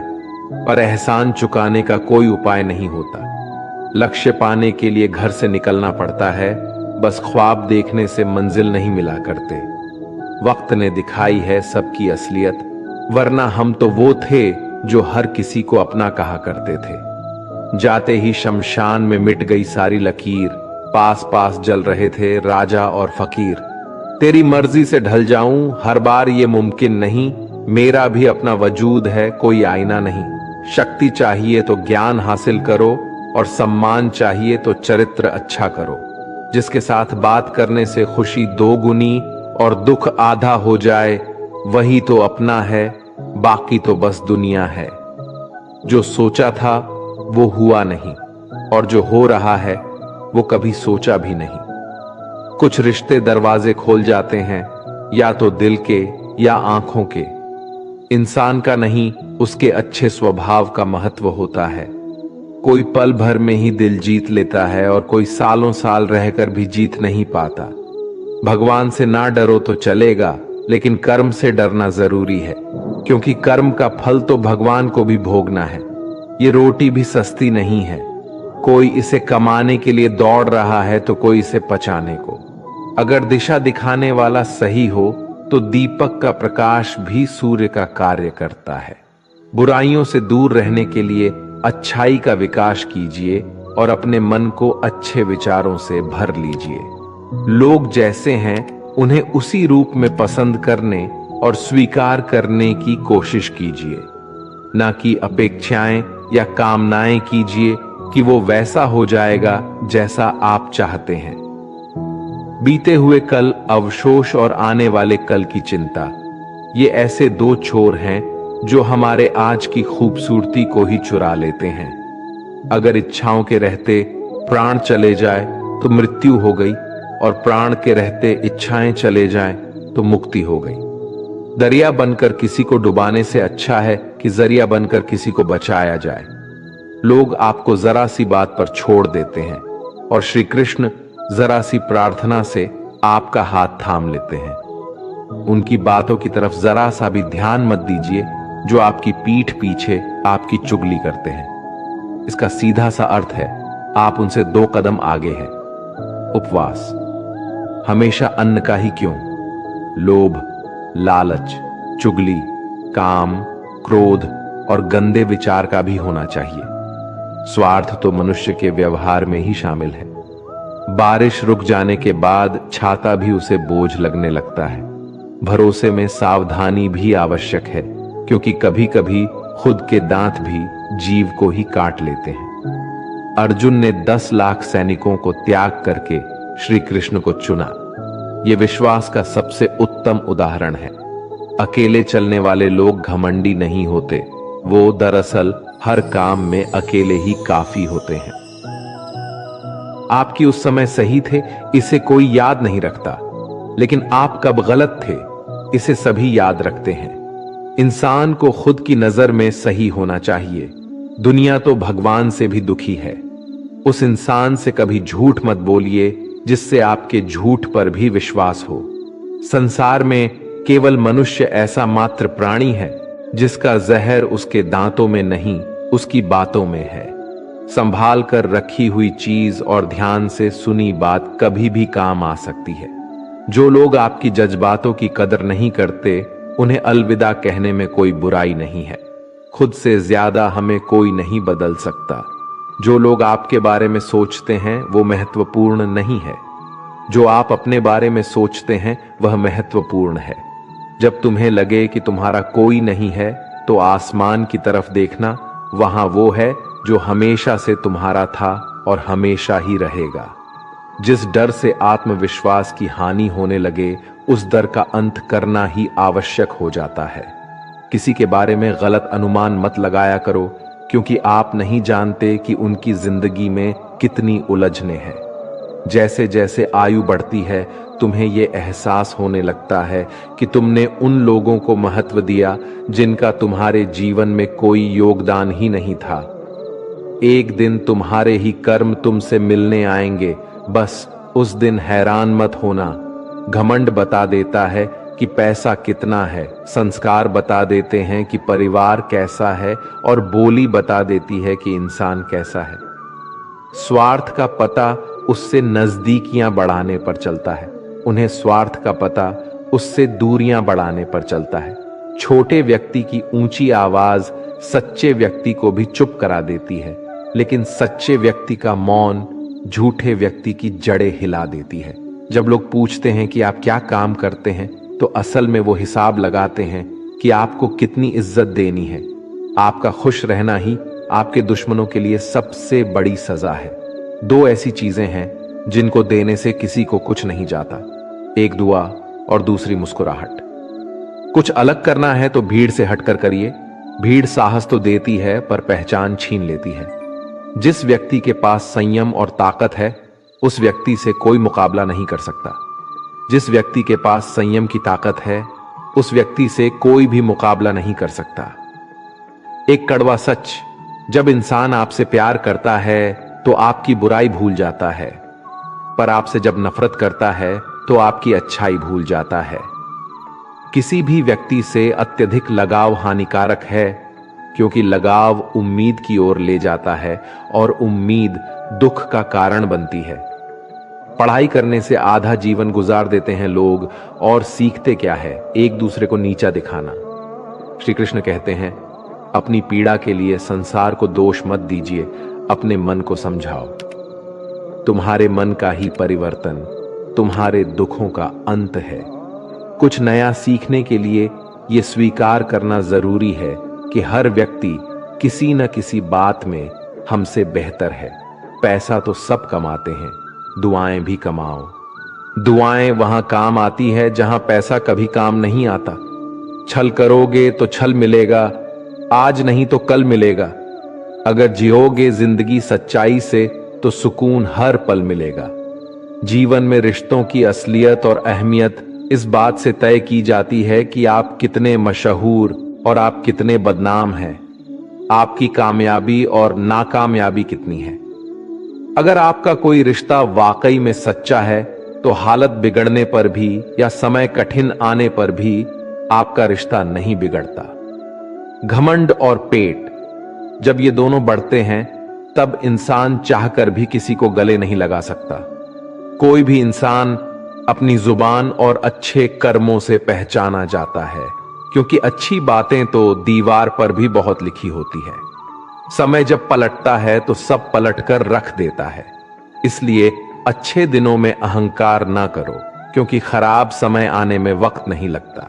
पर एहसान चुकाने का कोई उपाय नहीं होता। लक्ष्य पाने के लिए घर से निकलना पड़ता है, बस ख्वाब देखने से मंजिल नहीं मिला करते। वक्त ने दिखाई है सबकी असलियत, वरना हम तो वो थे जो हर किसी को अपना कहा करते थे। जाते ही शमशान में मिट गई सारी लकीर, पास पास जल रहे थे राजा और फकीर। तेरी मर्जी से ढल जाऊं हर बार ये मुमकिन नहीं, मेरा भी अपना वजूद है कोई आईना नहीं। शक्ति चाहिए तो ज्ञान हासिल करो और सम्मान चाहिए तो चरित्र अच्छा करो। जिसके साथ बात करने से खुशी 2 गुनी और दुख आधा हो जाए, वही तो अपना है, बाकी तो बस दुनिया है। जो सोचा था वो हुआ नहीं और जो हो रहा है वो कभी सोचा भी नहीं। कुछ रिश्ते दरवाजे खोल जाते हैं, या तो दिल के या आंखों के। इंसान का नहीं, उसके अच्छे स्वभाव का महत्व होता है। कोई पल भर में ही दिल जीत लेता है और कोई सालों साल रहकर भी जीत नहीं पाता। भगवान से ना डरो तो चलेगा, लेकिन कर्म से डरना जरूरी है, क्योंकि कर्म का फल तो भगवान को भी भोगना है। ये रोटी भी सस्ती नहीं है। कोई इसे कमाने के लिए दौड़ रहा है तो कोई इसे पचाने को। अगर दिशा दिखाने वाला सही हो तो दीपक का प्रकाश भी सूर्य का कार्य करता है। बुराइयों से दूर रहने के लिए अच्छाई का विकास कीजिए और अपने मन को अच्छे विचारों से भर लीजिए। लोग जैसे हैं उन्हें उसी रूप में पसंद करने और स्वीकार करने की कोशिश कीजिए, ना कि अपेक्षाएं या कामनाएं कीजिए कि वो वैसा हो जाएगा जैसा आप चाहते हैं। बीते हुए कल, अवशोष और आने वाले कल की चिंता, ये ऐसे दो छोर हैं जो हमारे आज की खूबसूरती को ही चुरा लेते हैं। अगर इच्छाओं के रहते प्राण चले जाए तो मृत्यु हो गई, और प्राण के रहते इच्छाएं चले जाएं तो मुक्ति हो गई। दरिया बनकर किसी को डुबाने से अच्छा है कि जरिया बनकर किसी को बचाया जाए। लोग आपको जरा सी बात पर छोड़ देते हैं और श्री कृष्ण जरा सी प्रार्थना से आपका हाथ थाम लेते हैं। उनकी बातों की तरफ जरा सा भी ध्यान मत दीजिए जो आपकी पीठ पीछे आपकी चुगली करते हैं। इसका सीधा सा अर्थ है, आप उनसे 2 कदम आगे हैं। उपवास। हमेशा अन्न का ही क्यों, लोभ, लालच, चुगली, काम, क्रोध और गंदे विचार का भी होना चाहिए। स्वार्थ तो मनुष्य के व्यवहार में ही शामिल है। बारिश रुक जाने के बाद छाता भी उसे बोझ लगने लगता है। भरोसे में सावधानी भी आवश्यक है, क्योंकि कभी कभी खुद के दांत भी जीव को ही काट लेते हैं। अर्जुन ने 10 लाख सैनिकों को त्याग करके श्री कृष्ण को चुना। यह विश्वास का सबसे उत्तम उदाहरण है। अकेले चलने वाले लोग घमंडी नहीं होते, वो दरअसल हर काम में अकेले ही काफी होते हैं। आपकी उस समय सही थे, इसे कोई याद नहीं रखता, लेकिन आप कब गलत थे, इसे सभी याद रखते हैं। इंसान को खुद की नजर में सही होना चाहिए। दुनिया तो भगवान से भी दुखी है। उस इंसान से कभी झूठ मत बोलिए जिससे आपके झूठ पर भी विश्वास हो। संसार में केवल मनुष्य ऐसा मात्र प्राणी है जिसका जहर उसके दांतों में नहीं, उसकी बातों में है। संभाल कर रखी हुई चीज और ध्यान से सुनी बात कभी भी काम आ सकती है। जो लोग आपकी जज्बातों की कदर नहीं करते, उन्हें अलविदा कहने में कोई बुराई नहीं है। खुद से ज्यादा हमें कोई नहीं बदल सकता। जो लोग आपके बारे में सोचते हैं वो महत्वपूर्ण नहीं है। जो आप अपने बारे में सोचते हैं वह महत्वपूर्ण है। जब तुम्हें लगे कि तुम्हारा कोई नहीं है तो आसमान की तरफ देखना, वहां वो है जो हमेशा से तुम्हारा था और हमेशा ही रहेगा। जिस डर से आत्मविश्वास की हानि होने लगे, उस डर का अंत करना ही आवश्यक हो जाता है। किसी के बारे में गलत अनुमान मत लगाया करो, क्योंकि आप नहीं जानते कि उनकी जिंदगी में कितनी उलझने हैं। जैसे जैसे आयु बढ़ती है, तुम्हें यह एहसास होने लगता है कि तुमने उन लोगों को महत्व दिया जिनका तुम्हारे जीवन में कोई योगदान ही नहीं था। एक दिन तुम्हारे ही कर्म तुमसे मिलने आएंगे, बस उस दिन हैरान मत होना। घमंड बता देता है कि पैसा कितना है, संस्कार बता देते हैं कि परिवार कैसा है, और बोली बता देती है कि इंसान कैसा है। स्वार्थ का पता उससे नजदीकियां बढ़ाने पर चलता है, उन्हें स्वार्थ का पता उससे दूरियां बढ़ाने पर चलता है। छोटे व्यक्ति की ऊंची आवाज सच्चे व्यक्ति को भी चुप करा देती है, लेकिन सच्चे व्यक्ति का मौन झूठे व्यक्ति की जड़ें हिला देती है। जब लोग पूछते हैं कि आप क्या काम करते हैं, तो असल में वो हिसाब लगाते हैं कि आपको कितनी इज्जत देनी है। आपका खुश रहना ही आपके दुश्मनों के लिए सबसे बड़ी सजा है। 2 ऐसी चीजें हैं जिनको देने से किसी को कुछ नहीं जाता, एक दुआ और दूसरी मुस्कुराहट। कुछ अलग करना है तो भीड़ से हटकर करिए। भीड़ साहस तो देती है पर पहचान छीन लेती है। जिस व्यक्ति के पास संयम और ताकत है, उस व्यक्ति से कोई मुकाबला नहीं कर सकता। जिस व्यक्ति के पास संयम की ताकत है, उस व्यक्ति से कोई भी मुकाबला नहीं कर सकता। एक कड़वा सच, जब इंसान आपसे प्यार करता है तो आपकी बुराई भूल जाता है, पर आपसे जब नफरत करता है तो आपकी अच्छाई भूल जाता है। किसी भी व्यक्ति से अत्यधिक लगाव हानिकारक है, क्योंकि लगाव उम्मीद की ओर ले जाता है और उम्मीद दुख का कारण बनती है। पढ़ाई करने से आधा जीवन गुजार देते हैं लोग, और सीखते क्या है? एक दूसरे को नीचा दिखाना। श्री कृष्ण कहते हैं, अपनी पीड़ा के लिए संसार को दोष मत दीजिए, अपने मन को समझाओ। तुम्हारे मन का ही परिवर्तन तुम्हारे दुखों का अंत है। कुछ नया सीखने के लिए यह स्वीकार करना जरूरी है कि हर व्यक्ति किसी न किसी बात में हमसे बेहतर है। पैसा तो सब कमाते हैं, दुआएं भी कमाओ। दुआएं वहां काम आती है जहां पैसा कभी काम नहीं आता। छल करोगे तो छल मिलेगा, आज नहीं तो कल मिलेगा। अगर जियोगे जिंदगी सच्चाई से तो सुकून हर पल मिलेगा। जीवन में रिश्तों की असलियत और अहमियत इस बात से तय की जाती है कि आप कितने मशहूर और आप कितने बदनाम हैं। आपकी कामयाबी और नाकामयाबी कितनी है। अगर आपका कोई रिश्ता वाकई में सच्चा है तो हालत बिगड़ने पर भी या समय कठिन आने पर भी आपका रिश्ता नहीं बिगड़ता। घमंड और पेट जब ये दोनों बढ़ते हैं तब इंसान चाहकर भी किसी को गले नहीं लगा सकता। कोई भी इंसान अपनी जुबान और अच्छे कर्मों से पहचाना जाता है, क्योंकि अच्छी बातें तो दीवार पर भी बहुत लिखी होती है। समय जब पलटता है तो सब पलटकर रख देता है। इसलिए अच्छे दिनों में अहंकार ना करो, क्योंकि खराब समय आने में वक्त नहीं लगता।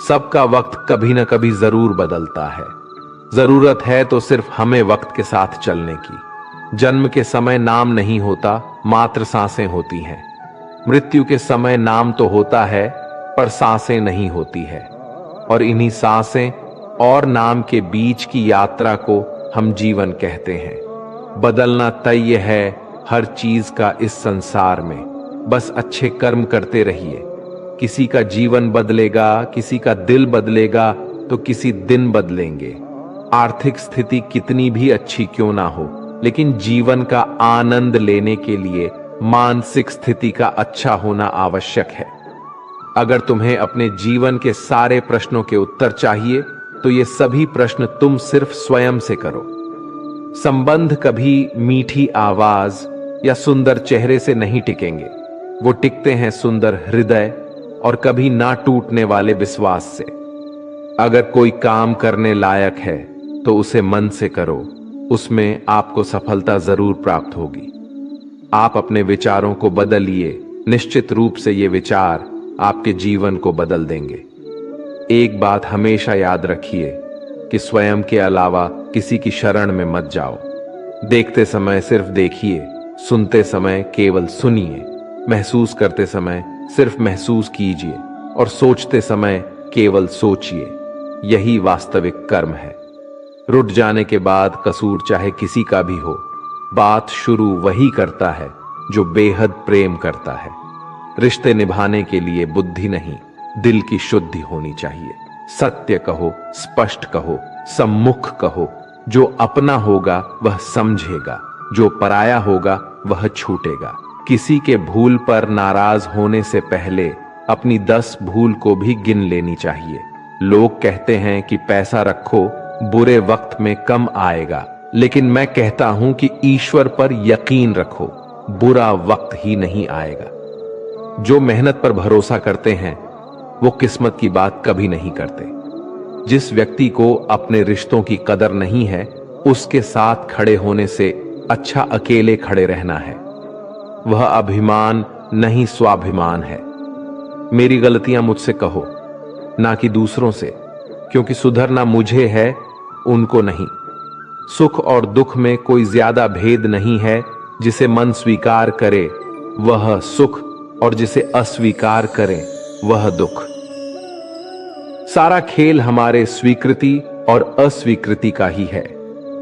सबका वक्त कभी न कभी जरूर बदलता है। जरूरत है तो सिर्फ हमें वक्त के साथ चलने की। जन्म के समय नाम नहीं होता, मात्र सांसें होती हैं। मृत्यु के समय नाम तो होता है, पर सांसें नहीं होती है। और इन्हीं सांसें और नाम के बीच की यात्रा को हम जीवन कहते हैं। बदलना तय है हर चीज का इस संसार में। बस अच्छे कर्म करते रहिए। किसी का जीवन बदलेगा, किसी का दिल बदलेगा, तो किसी दिन बदलेंगे। आर्थिक स्थिति कितनी भी अच्छी क्यों ना हो, लेकिन जीवन का आनंद लेने के लिए मानसिक स्थिति का अच्छा होना आवश्यक है। अगर तुम्हें अपने जीवन के सारे प्रश्नों के उत्तर चाहिए तो ये सभी प्रश्न तुम सिर्फ स्वयं से करो। संबंध कभी मीठी आवाज या सुंदर चेहरे से नहीं टिकेंगे, वो टिकते हैं सुंदर हृदय और कभी ना टूटने वाले विश्वास से। अगर कोई काम करने लायक है तो उसे मन से करो, उसमें आपको सफलता जरूर प्राप्त होगी। आप अपने विचारों को बदलिए, निश्चित रूप से ये विचार आपके जीवन को बदल देंगे। एक बात हमेशा याद रखिए कि स्वयं के अलावा किसी की शरण में मत जाओ। देखते समय सिर्फ देखिए, सुनते समय केवल सुनिए, महसूस करते समय सिर्फ महसूस कीजिए और सोचते समय केवल सोचिए। यही वास्तविक कर्म है। रुठ जाने के बाद कसूर चाहे किसी का भी हो, बात शुरू वही करता है जो बेहद प्रेम करता है। रिश्ते निभाने के लिए बुद्धि नहीं, दिल की शुद्धि होनी चाहिए। सत्य कहो, स्पष्ट कहो, सम्मुख कहो। जो अपना होगा वह समझेगा, जो पराया होगा वह छूटेगा। किसी के भूल पर नाराज होने से पहले अपनी 10 भूल को भी गिन लेनी चाहिए। लोग कहते हैं कि पैसा रखो, बुरे वक्त में कम आएगा, लेकिन मैं कहता हूं कि ईश्वर पर यकीन रखो, बुरा वक्त ही नहीं आएगा। जो मेहनत पर भरोसा करते हैं वो किस्मत की बात कभी नहीं करते। जिस व्यक्ति को अपने रिश्तों की कदर नहीं है, उसके साथ खड़े होने से अच्छा अकेले खड़े रहना है। वह अभिमान नहीं स्वाभिमान है। मेरी गलतियां मुझसे कहो, ना कि दूसरों से, क्योंकि सुधरना मुझे है, उनको नहीं। सुख और दुख में कोई ज्यादा भेद नहीं है। जिसे मन स्वीकार करे वह सुख, और जिसे अस्वीकार करे वह दुख। सारा खेल हमारे स्वीकृति और अस्वीकृति का ही है।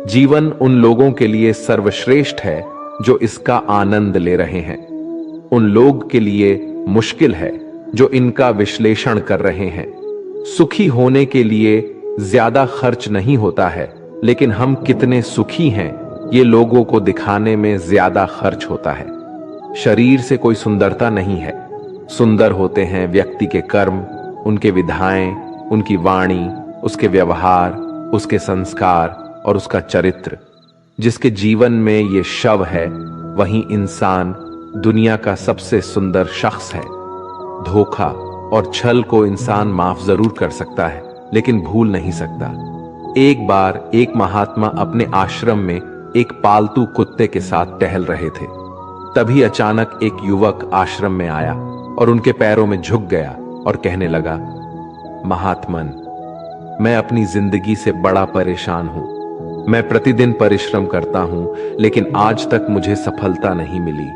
जीवन उन लोगों के लिए सर्वश्रेष्ठ है जो इसका आनंद ले रहे हैं। उन लोग के लिए मुश्किल है जो इनका विश्लेषण कर रहे हैं। सुखी होने के लिए ज्यादा खर्च नहीं होता है, लेकिन हम कितने सुखी हैं ये लोगों को दिखाने में ज्यादा खर्च होता है। शरीर से कोई सुंदरता नहीं है, सुंदर होते हैं व्यक्ति के कर्म, उनके विधाएं, उनकी वाणी, उसके व्यवहार, उसके संस्कार और उसका चरित्र। जिसके जीवन में ये शव है वही इंसान दुनिया का सबसे सुंदर शख्स है। धोखा और छल को इंसान माफ जरूर कर सकता है लेकिन भूल नहीं सकता। एक बार एक महात्मा अपने आश्रम में एक पालतू कुत्ते के साथ टहल रहे थे। तभी अचानक एक युवक आश्रम में आया और उनके पैरों में झुक गया और कहने लगा, महात्मन, मैं अपनी जिंदगी से बड़ा परेशान हूं। मैं प्रतिदिन परिश्रम करता हूं लेकिन आज तक मुझे सफलता नहीं मिली।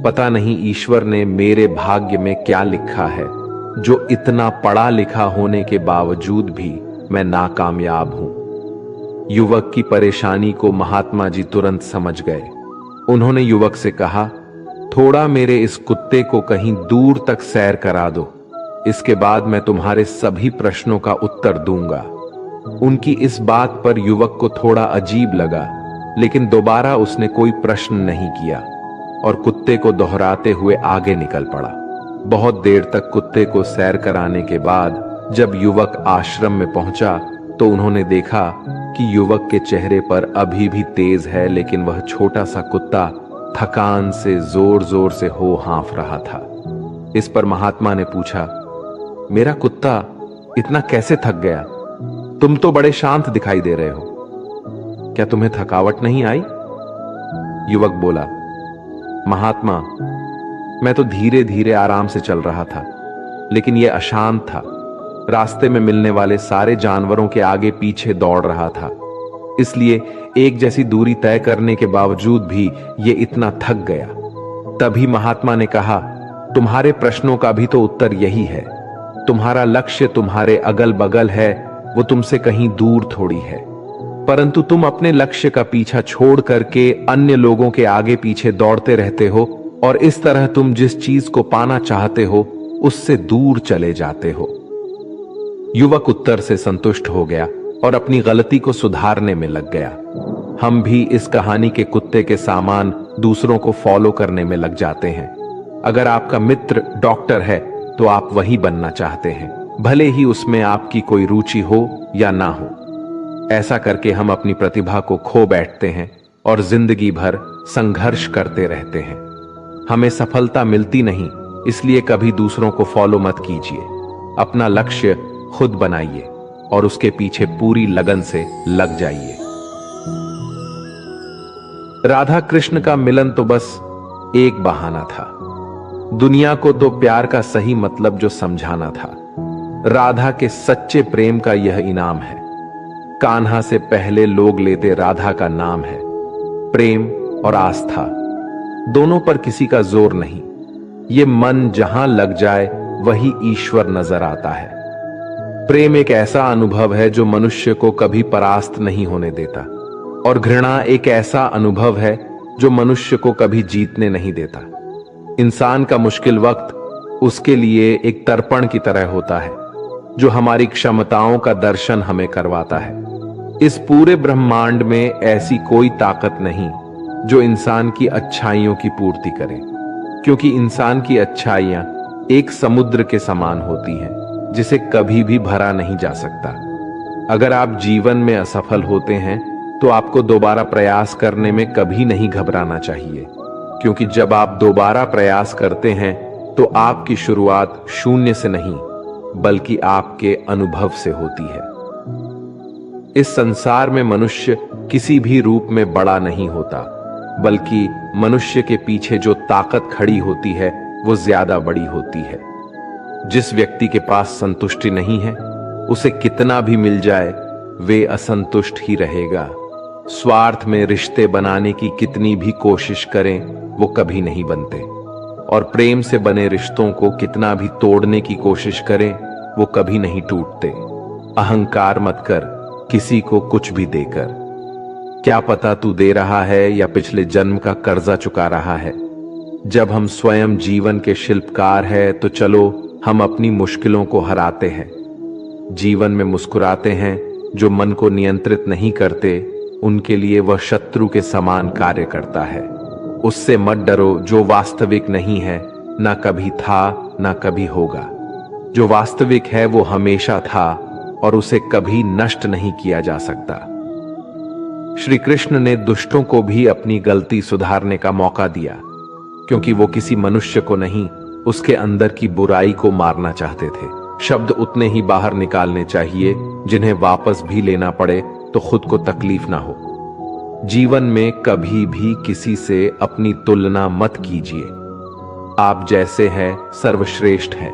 पता नहीं ईश्वर ने मेरे भाग्य में क्या लिखा है जो इतना पढ़ा लिखा होने के बावजूद भी मैं नाकामयाब हूं। युवक की परेशानी को महात्मा जी तुरंत समझ गए। उन्होंने युवक से कहा, थोड़ा मेरे इस कुत्ते को कहीं दूर तक सैर करा दो, इसके बाद मैं तुम्हारे सभी प्रश्नों का उत्तर दूंगा। उनकी इस बात पर युवक को थोड़ा अजीब लगा, लेकिन दोबारा उसने कोई प्रश्न नहीं किया और कुत्ते को दोहराते हुए आगे निकल पड़ा। बहुत देर तक कुत्ते को सैर कराने के बाद जब युवक आश्रम में पहुंचा तो उन्होंने देखा कि युवक के चेहरे पर अभी भी तेज है, लेकिन वह छोटा सा कुत्ता थकान से जोर जोर से हो हाँफ रहा था। इस पर महात्मा ने पूछा, मेरा कुत्ता इतना कैसे थक गया? तुम तो बड़े शांत दिखाई दे रहे हो, क्या तुम्हें थकावट नहीं आई? युवक बोला, महात्मा, मैं तो धीरे धीरे आराम से चल रहा था, लेकिन यह अशांत था। रास्ते में मिलने वाले सारे जानवरों के आगे पीछे दौड़ रहा था, इसलिए एक जैसी दूरी तय करने के बावजूद भी ये इतना थक गया। तभी महात्मा ने कहा, तुम्हारे प्रश्नों का भी तो उत्तर यही है। तुम्हारा लक्ष्य तुम्हारे अगल बगल है, वो तुमसे कहीं दूर थोड़ी है, परंतु तुम अपने लक्ष्य का पीछा छोड़ करके अन्य लोगों के आगे पीछे दौड़ते रहते हो और इस तरह तुम जिस चीज को पाना चाहते हो उससे दूर चले जाते हो। युवक उत्तर से संतुष्ट हो गया और अपनी गलती को सुधारने में लग गया। हम भी इस कहानी के कुत्ते के सामान दूसरों को फॉलो करने में लग जाते हैं। अगर आपका मित्र डॉक्टर है तो आप वही बनना चाहते हैं, भले ही उसमें आपकी कोई रुचि हो या ना हो। ऐसा करके हम अपनी प्रतिभा को खो बैठते हैं और जिंदगी भर संघर्ष करते रहते हैं। हमें सफलता मिलती नहीं, इसलिए कभी दूसरों को फॉलो मत कीजिए। अपना लक्ष्य खुद बनाइए और उसके पीछे पूरी लगन से लग जाइए। राधा कृष्ण का मिलन तो बस एक बहाना था। दुनिया को तो प्यार का सही मतलब जो समझाना था। राधा के सच्चे प्रेम का यह इनाम है। कान्हा से पहले लोग लेते राधा का नाम है। प्रेम और आस्था दोनों पर किसी का जोर नहीं। ये मन जहां लग जाए वही ईश्वर नजर आता है। प्रेम एक ऐसा अनुभव है जो मनुष्य को कभी परास्त नहीं होने देता, और घृणा एक ऐसा अनुभव है जो मनुष्य को कभी जीतने नहीं देता। इंसान का मुश्किल वक्त उसके लिए एक तर्पण की तरह होता है जो हमारी क्षमताओं का दर्शन हमें करवाता है। इस पूरे ब्रह्मांड में ऐसी कोई ताकत नहीं जो इंसान की अच्छाइयों की पूर्ति करे, क्योंकि इंसान की अच्छाइयां एक समुद्र के समान होती हैं जिसे कभी भी भरा नहीं जा सकता। अगर आप जीवन में असफल होते हैं तो आपको दोबारा प्रयास करने में कभी नहीं घबराना चाहिए, क्योंकि जब आप दोबारा प्रयास करते हैं तो आपकी शुरुआत शून्य से नहीं बल्कि आपके अनुभव से होती है। इस संसार में मनुष्य किसी भी रूप में बड़ा नहीं होता, बल्कि मनुष्य के पीछे जो ताकत खड़ी होती है वो ज्यादा बड़ी होती है। जिस व्यक्ति के पास संतुष्टि नहीं है उसे कितना भी मिल जाए वे असंतुष्ट ही रहेगा। स्वार्थ में रिश्ते बनाने की कितनी भी कोशिश करें वो कभी नहीं बनते, और प्रेम से बने रिश्तों को कितना भी तोड़ने की कोशिश करें वो कभी नहीं टूटते। अहंकार मत कर किसी को कुछ भी देकर। क्या पता तू दे रहा है या पिछले जन्म का कर्जा चुका रहा है। जब हम स्वयं जीवन के शिल्पकार हैं तो चलो हम अपनी मुश्किलों को हराते हैं, जीवन में मुस्कुराते हैं जो मन को नियंत्रित नहीं करते उनके लिए वह शत्रु के समान कार्य करता है। उससे मत डरो जो वास्तविक नहीं है, ना कभी था ना कभी होगा। जो वास्तविक है वो हमेशा था और उसे कभी नष्ट नहीं किया जा सकता। श्री कृष्ण ने दुष्टों को भी अपनी गलती सुधारने का मौका दिया, क्योंकि वो किसी मनुष्य को नहीं, उसके अंदर की बुराई को मारना चाहते थे। शब्द उतने ही बाहर निकालने चाहिए जिन्हें वापस भी लेना पड़े तो खुद को तकलीफ ना हो। जीवन में कभी भी किसी से अपनी तुलना मत कीजिए। आप जैसे हैं सर्वश्रेष्ठ हैं।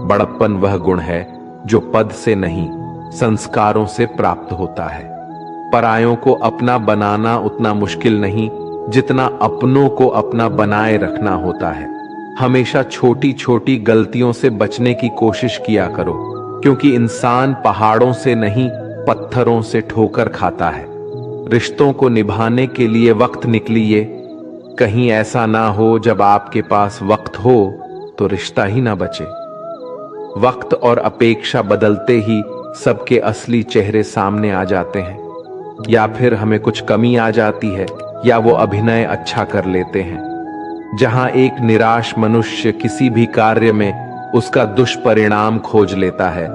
बड़प्पन वह गुण है जो पद से नहीं, संस्कारों से प्राप्त होता है। परायों को अपना बनाना उतना मुश्किल नहीं जितना अपनों को अपना बनाए रखना होता है। हमेशा छोटी छोटी गलतियों से बचने की कोशिश किया करो, क्योंकि इंसान पहाड़ों से नहीं पत्थरों से ठोकर खाता है। रिश्तों को निभाने के लिए वक्त निकालिए। कहीं ऐसा ना हो जब आपके पास वक्त हो तो रिश्ता ही ना बचे। वक्त और अपेक्षा बदलते ही सबके असली चेहरे सामने आ जाते हैं। या फिर हमें कुछ कमी आ जाती है या वो अभिनय अच्छा कर लेते हैं। जहां एक निराश मनुष्य किसी भी कार्य में उसका दुष्परिणाम खोज लेता है,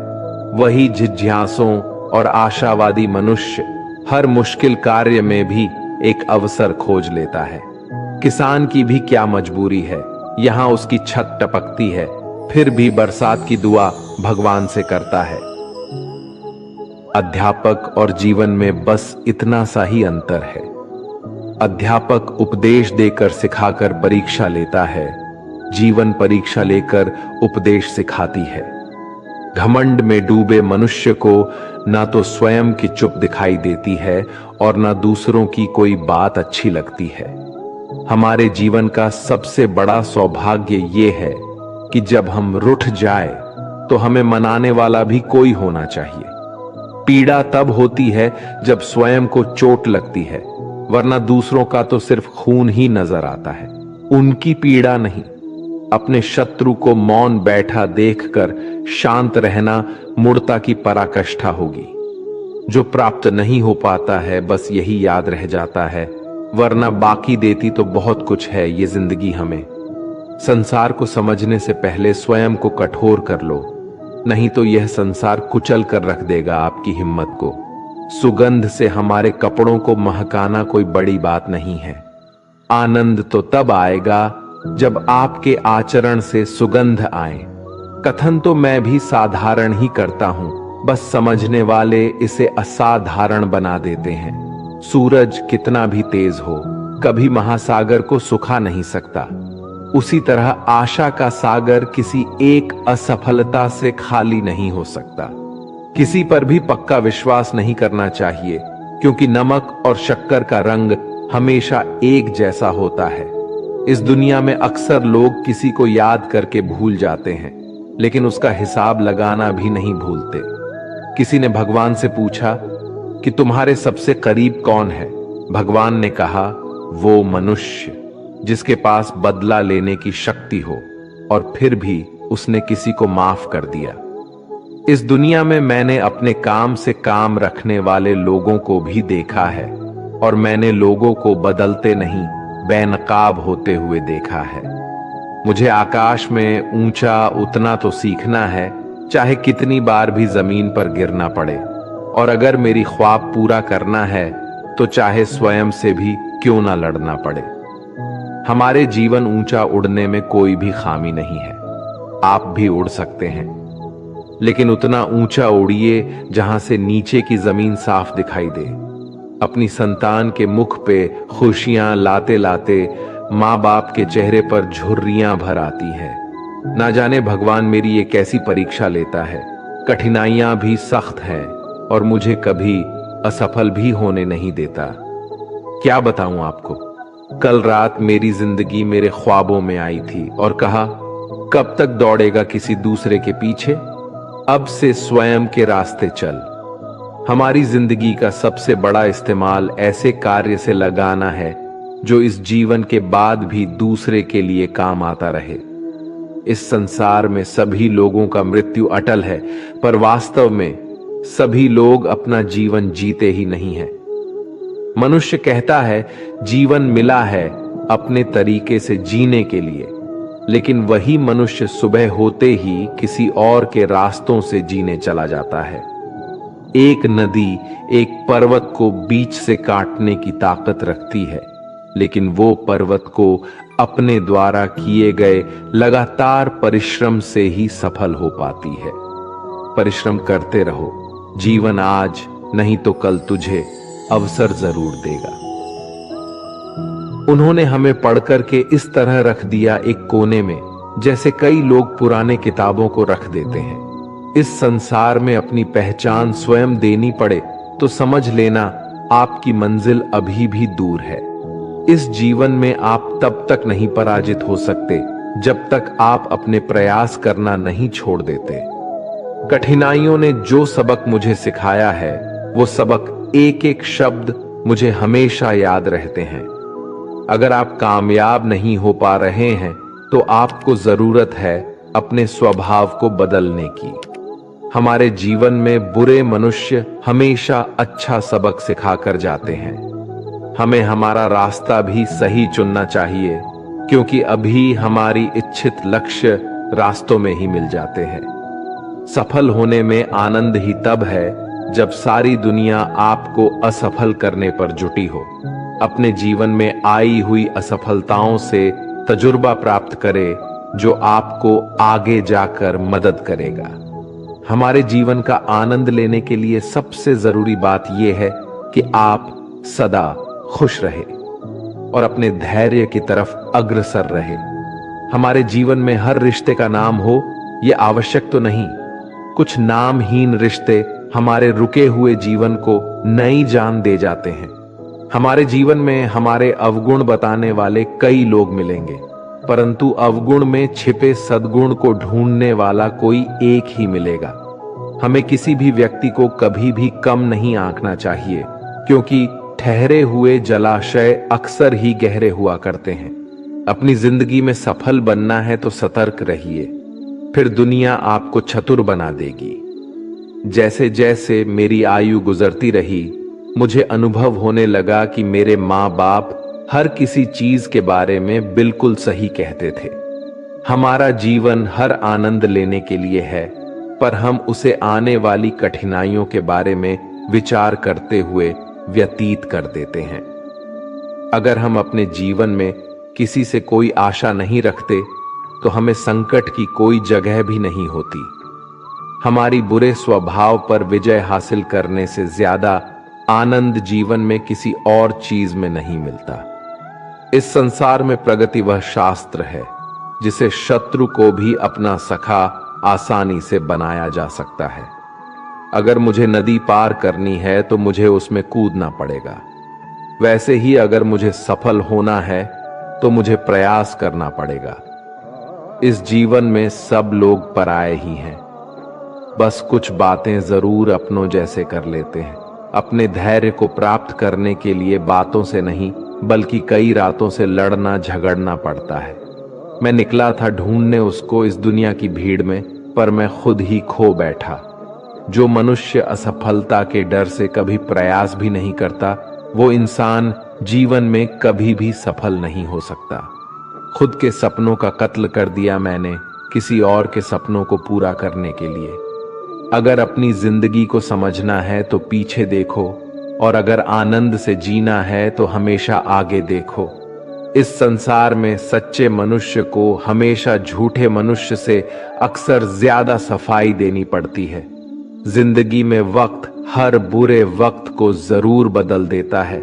वही जिज्ञासुओं और आशावादी मनुष्य हर मुश्किल कार्य में भी एक अवसर खोज लेता है। किसान की भी क्या मजबूरी है, यहां उसकी छत टपकती है, फिर भी बरसात की दुआ भगवान से करता है। अध्यापक और जीवन में बस इतना सा ही अंतर है। अध्यापक उपदेश देकर सिखाकर परीक्षा लेता है, जीवन परीक्षा लेकर उपदेश सिखाती है। घमंड में डूबे मनुष्य को ना तो स्वयं की चुप दिखाई देती है और ना दूसरों की कोई बात अच्छी लगती है। हमारे जीवन का सबसे बड़ा सौभाग्य ये है कि जब हम रुठ जाए तो हमें मनाने वाला भी कोई होना चाहिए। पीड़ा तब होती है जब स्वयं को चोट लगती है, वरना दूसरों का तो सिर्फ खून ही नजर आता है, उनकी पीड़ा नहीं। अपने शत्रु को मौन बैठा देखकर शांत रहना मूर्खता की पराकाष्ठा होगी। जो प्राप्त नहीं हो पाता है बस यही याद रह जाता है, वरना बाकी देती तो बहुत कुछ है ये जिंदगी हमें। संसार को समझने से पहले स्वयं को कठोर कर लो, नहीं तो यह संसार कुचल कर रख देगा आपकी हिम्मत को। सुगंध से हमारे कपड़ों को महकाना कोई बड़ी बात नहीं है। आनंद तो तब आएगा जब आपके आचरण से सुगंध आए। कथन तो मैं भी साधारण ही करता हूं, बस समझने वाले इसे असाधारण बना देते हैं। सूरज कितना भी तेज हो, कभी महासागर को सुखा नहीं सकता। उसी तरह आशा का सागर किसी एक असफलता से खाली नहीं हो सकता। किसी पर भी पक्का विश्वास नहीं करना चाहिए, क्योंकि नमक और शक्कर का रंग हमेशा एक जैसा होता है। इस दुनिया में अक्सर लोग किसी को याद करके भूल जाते हैं, लेकिन उसका हिसाब लगाना भी नहीं भूलते। किसी ने भगवान से पूछा कि तुम्हारे सबसे करीब कौन है? भगवान ने कहा, वो मनुष्य जिसके पास बदला लेने की शक्ति हो और फिर भी उसने किसी को माफ कर दिया। इस दुनिया में मैंने अपने काम से काम रखने वाले लोगों को भी देखा है और मैंने लोगों को बदलते नहीं बेनकाब होते हुए देखा है। मुझे आकाश में ऊंचा उतना तो सीखना है, चाहे कितनी बार भी जमीन पर गिरना पड़े, और अगर मेरी ख्वाब पूरा करना है तो चाहे स्वयं से भी क्यों ना लड़ना पड़े। हमारे जीवन ऊंचा उड़ने में कोई भी खामी नहीं है। आप भी उड़ सकते हैं, लेकिन उतना ऊंचा उड़िए जहां से नीचे की जमीन साफ दिखाई दे। अपनी संतान के मुख पे खुशियां लाते लाते माँ बाप के चेहरे पर झुर्रियां भर आती है। ना जाने भगवान मेरी ये कैसी परीक्षा लेता है। कठिनाइयां भी सख्त हैं और मुझे कभी असफल भी होने नहीं देता। क्या बताऊं आपको, कल रात मेरी जिंदगी मेरे ख्वाबों में आई थी और कहा, कब तक दौड़ेगा किसी दूसरे के पीछे, अब से स्वयं के रास्ते चल। हमारी जिंदगी का सबसे बड़ा इस्तेमाल ऐसे कार्य से लगाना है जो इस जीवन के बाद भी दूसरे के लिए काम आता रहे। इस संसार में सभी लोगों का मृत्यु अटल है, पर वास्तव में सभी लोग अपना जीवन जीते ही नहीं हैं। मनुष्य कहता है जीवन मिला है अपने तरीके से जीने के लिए, लेकिन वही मनुष्य सुबह होते ही किसी और के रास्तों से जीने चला जाता है। एक नदी एक पर्वत को बीच से काटने की ताकत रखती है, लेकिन वो पर्वत को अपने द्वारा किए गए लगातार परिश्रम से ही सफल हो पाती है। परिश्रम करते रहो, जीवन आज नहीं तो कल तुझे अवसर जरूर देगा। उन्होंने हमें पढ़कर के इस तरह रख दिया एक कोने में, जैसे कई लोग पुराने किताबों को रख देते हैं। इस संसार में अपनी पहचान स्वयं देनी पड़े तो समझ लेना आपकी मंजिल अभी भी दूर है। इस जीवन में आप तब तक नहीं पराजित हो सकते जब तक आप अपने प्रयास करना नहीं छोड़ देते। कठिनाइयों ने जो सबक मुझे सिखाया है, वो सबक एक एक शब्द मुझे हमेशा याद रहते हैं। अगर आप कामयाब नहीं हो पा रहे हैं तो आपको जरूरत है अपने स्वभाव को बदलने की। हमारे जीवन में बुरे मनुष्य हमेशा अच्छा सबक सिखाकर जाते हैं। हमें हमारा रास्ता भी सही चुनना चाहिए, क्योंकि अभी हमारी इच्छित लक्ष्य रास्तों में ही मिल जाते हैं। सफल होने में आनंद ही तब है जब सारी दुनिया आपको असफल करने पर जुटी हो। अपने जीवन में आई हुई असफलताओं से तजुर्बा प्राप्त करे जो आपको आगे जाकर मदद करेगा। हमारे जीवन का आनंद लेने के लिए सबसे जरूरी बात यह है कि आप सदा खुश रहे और अपने धैर्य की तरफ अग्रसर रहे। हमारे जीवन में हर रिश्ते का नाम हो यह आवश्यक तो नहीं। कुछ नामहीन रिश्ते हमारे रुके हुए जीवन को नई जान दे जाते हैं। हमारे जीवन में हमारे अवगुण बताने वाले कई लोग मिलेंगे, परंतु अवगुण में छिपे सद्गुण को ढूंढने वाला कोई एक ही मिलेगा। हमें किसी भी व्यक्ति को कभी भी कम नहीं आंकना चाहिए, क्योंकि ठहरे हुए जलाशय अक्सर ही गहरे हुआ करते हैं। अपनी जिंदगी में सफल बनना है तो सतर्क रहिए, फिर दुनिया आपको चतुर बना देगी। जैसे जैसे मेरी आयु गुजरती रही, मुझे अनुभव होने लगा कि मेरे माँ बाप हर किसी चीज के बारे में बिल्कुल सही कहते थे। हमारा जीवन हर आनंद लेने के लिए है, पर हम उसे आने वाली कठिनाइयों के बारे में विचार करते हुए व्यतीत कर देते हैं। अगर हम अपने जीवन में किसी से कोई आशा नहीं रखते तो हमें संकट की कोई जगह भी नहीं होती। हमारी बुरे स्वभाव पर विजय हासिल करने से ज्यादा आनंद जीवन में किसी और चीज में नहीं मिलता। इस संसार में प्रगति वह शास्त्र है जिसे शत्रु को भी अपना सखा आसानी से बनाया जा सकता है। अगर मुझे नदी पार करनी है तो मुझे उसमें कूदना पड़ेगा। वैसे ही अगर मुझे सफल होना है तो मुझे प्रयास करना पड़ेगा। इस जीवन में सब लोग पराये ही हैं, बस कुछ बातें जरूर अपनों जैसे कर लेते हैं। अपने धैर्य को प्राप्त करने के लिए बातों से नहीं बल्कि कई रातों से लड़ना झगड़ना पड़ता है। मैं निकला था ढूंढने उसको इस दुनिया की भीड़ में, पर मैं खुद ही खो बैठा। जो मनुष्य असफलता के डर से कभी प्रयास भी नहीं करता, वो इंसान जीवन में कभी भी सफल नहीं हो सकता। खुद के सपनों का कत्ल कर दिया मैंने किसी और के सपनों को पूरा करने के लिए। अगर अपनी जिंदगी को समझना है तो पीछे देखो, और अगर आनंद से जीना है तो हमेशा आगे देखो। इस संसार में सच्चे मनुष्य को हमेशा झूठे मनुष्य से अक्सर ज्यादा सफाई देनी पड़ती है। जिंदगी में वक्त हर बुरे वक्त को जरूर बदल देता है।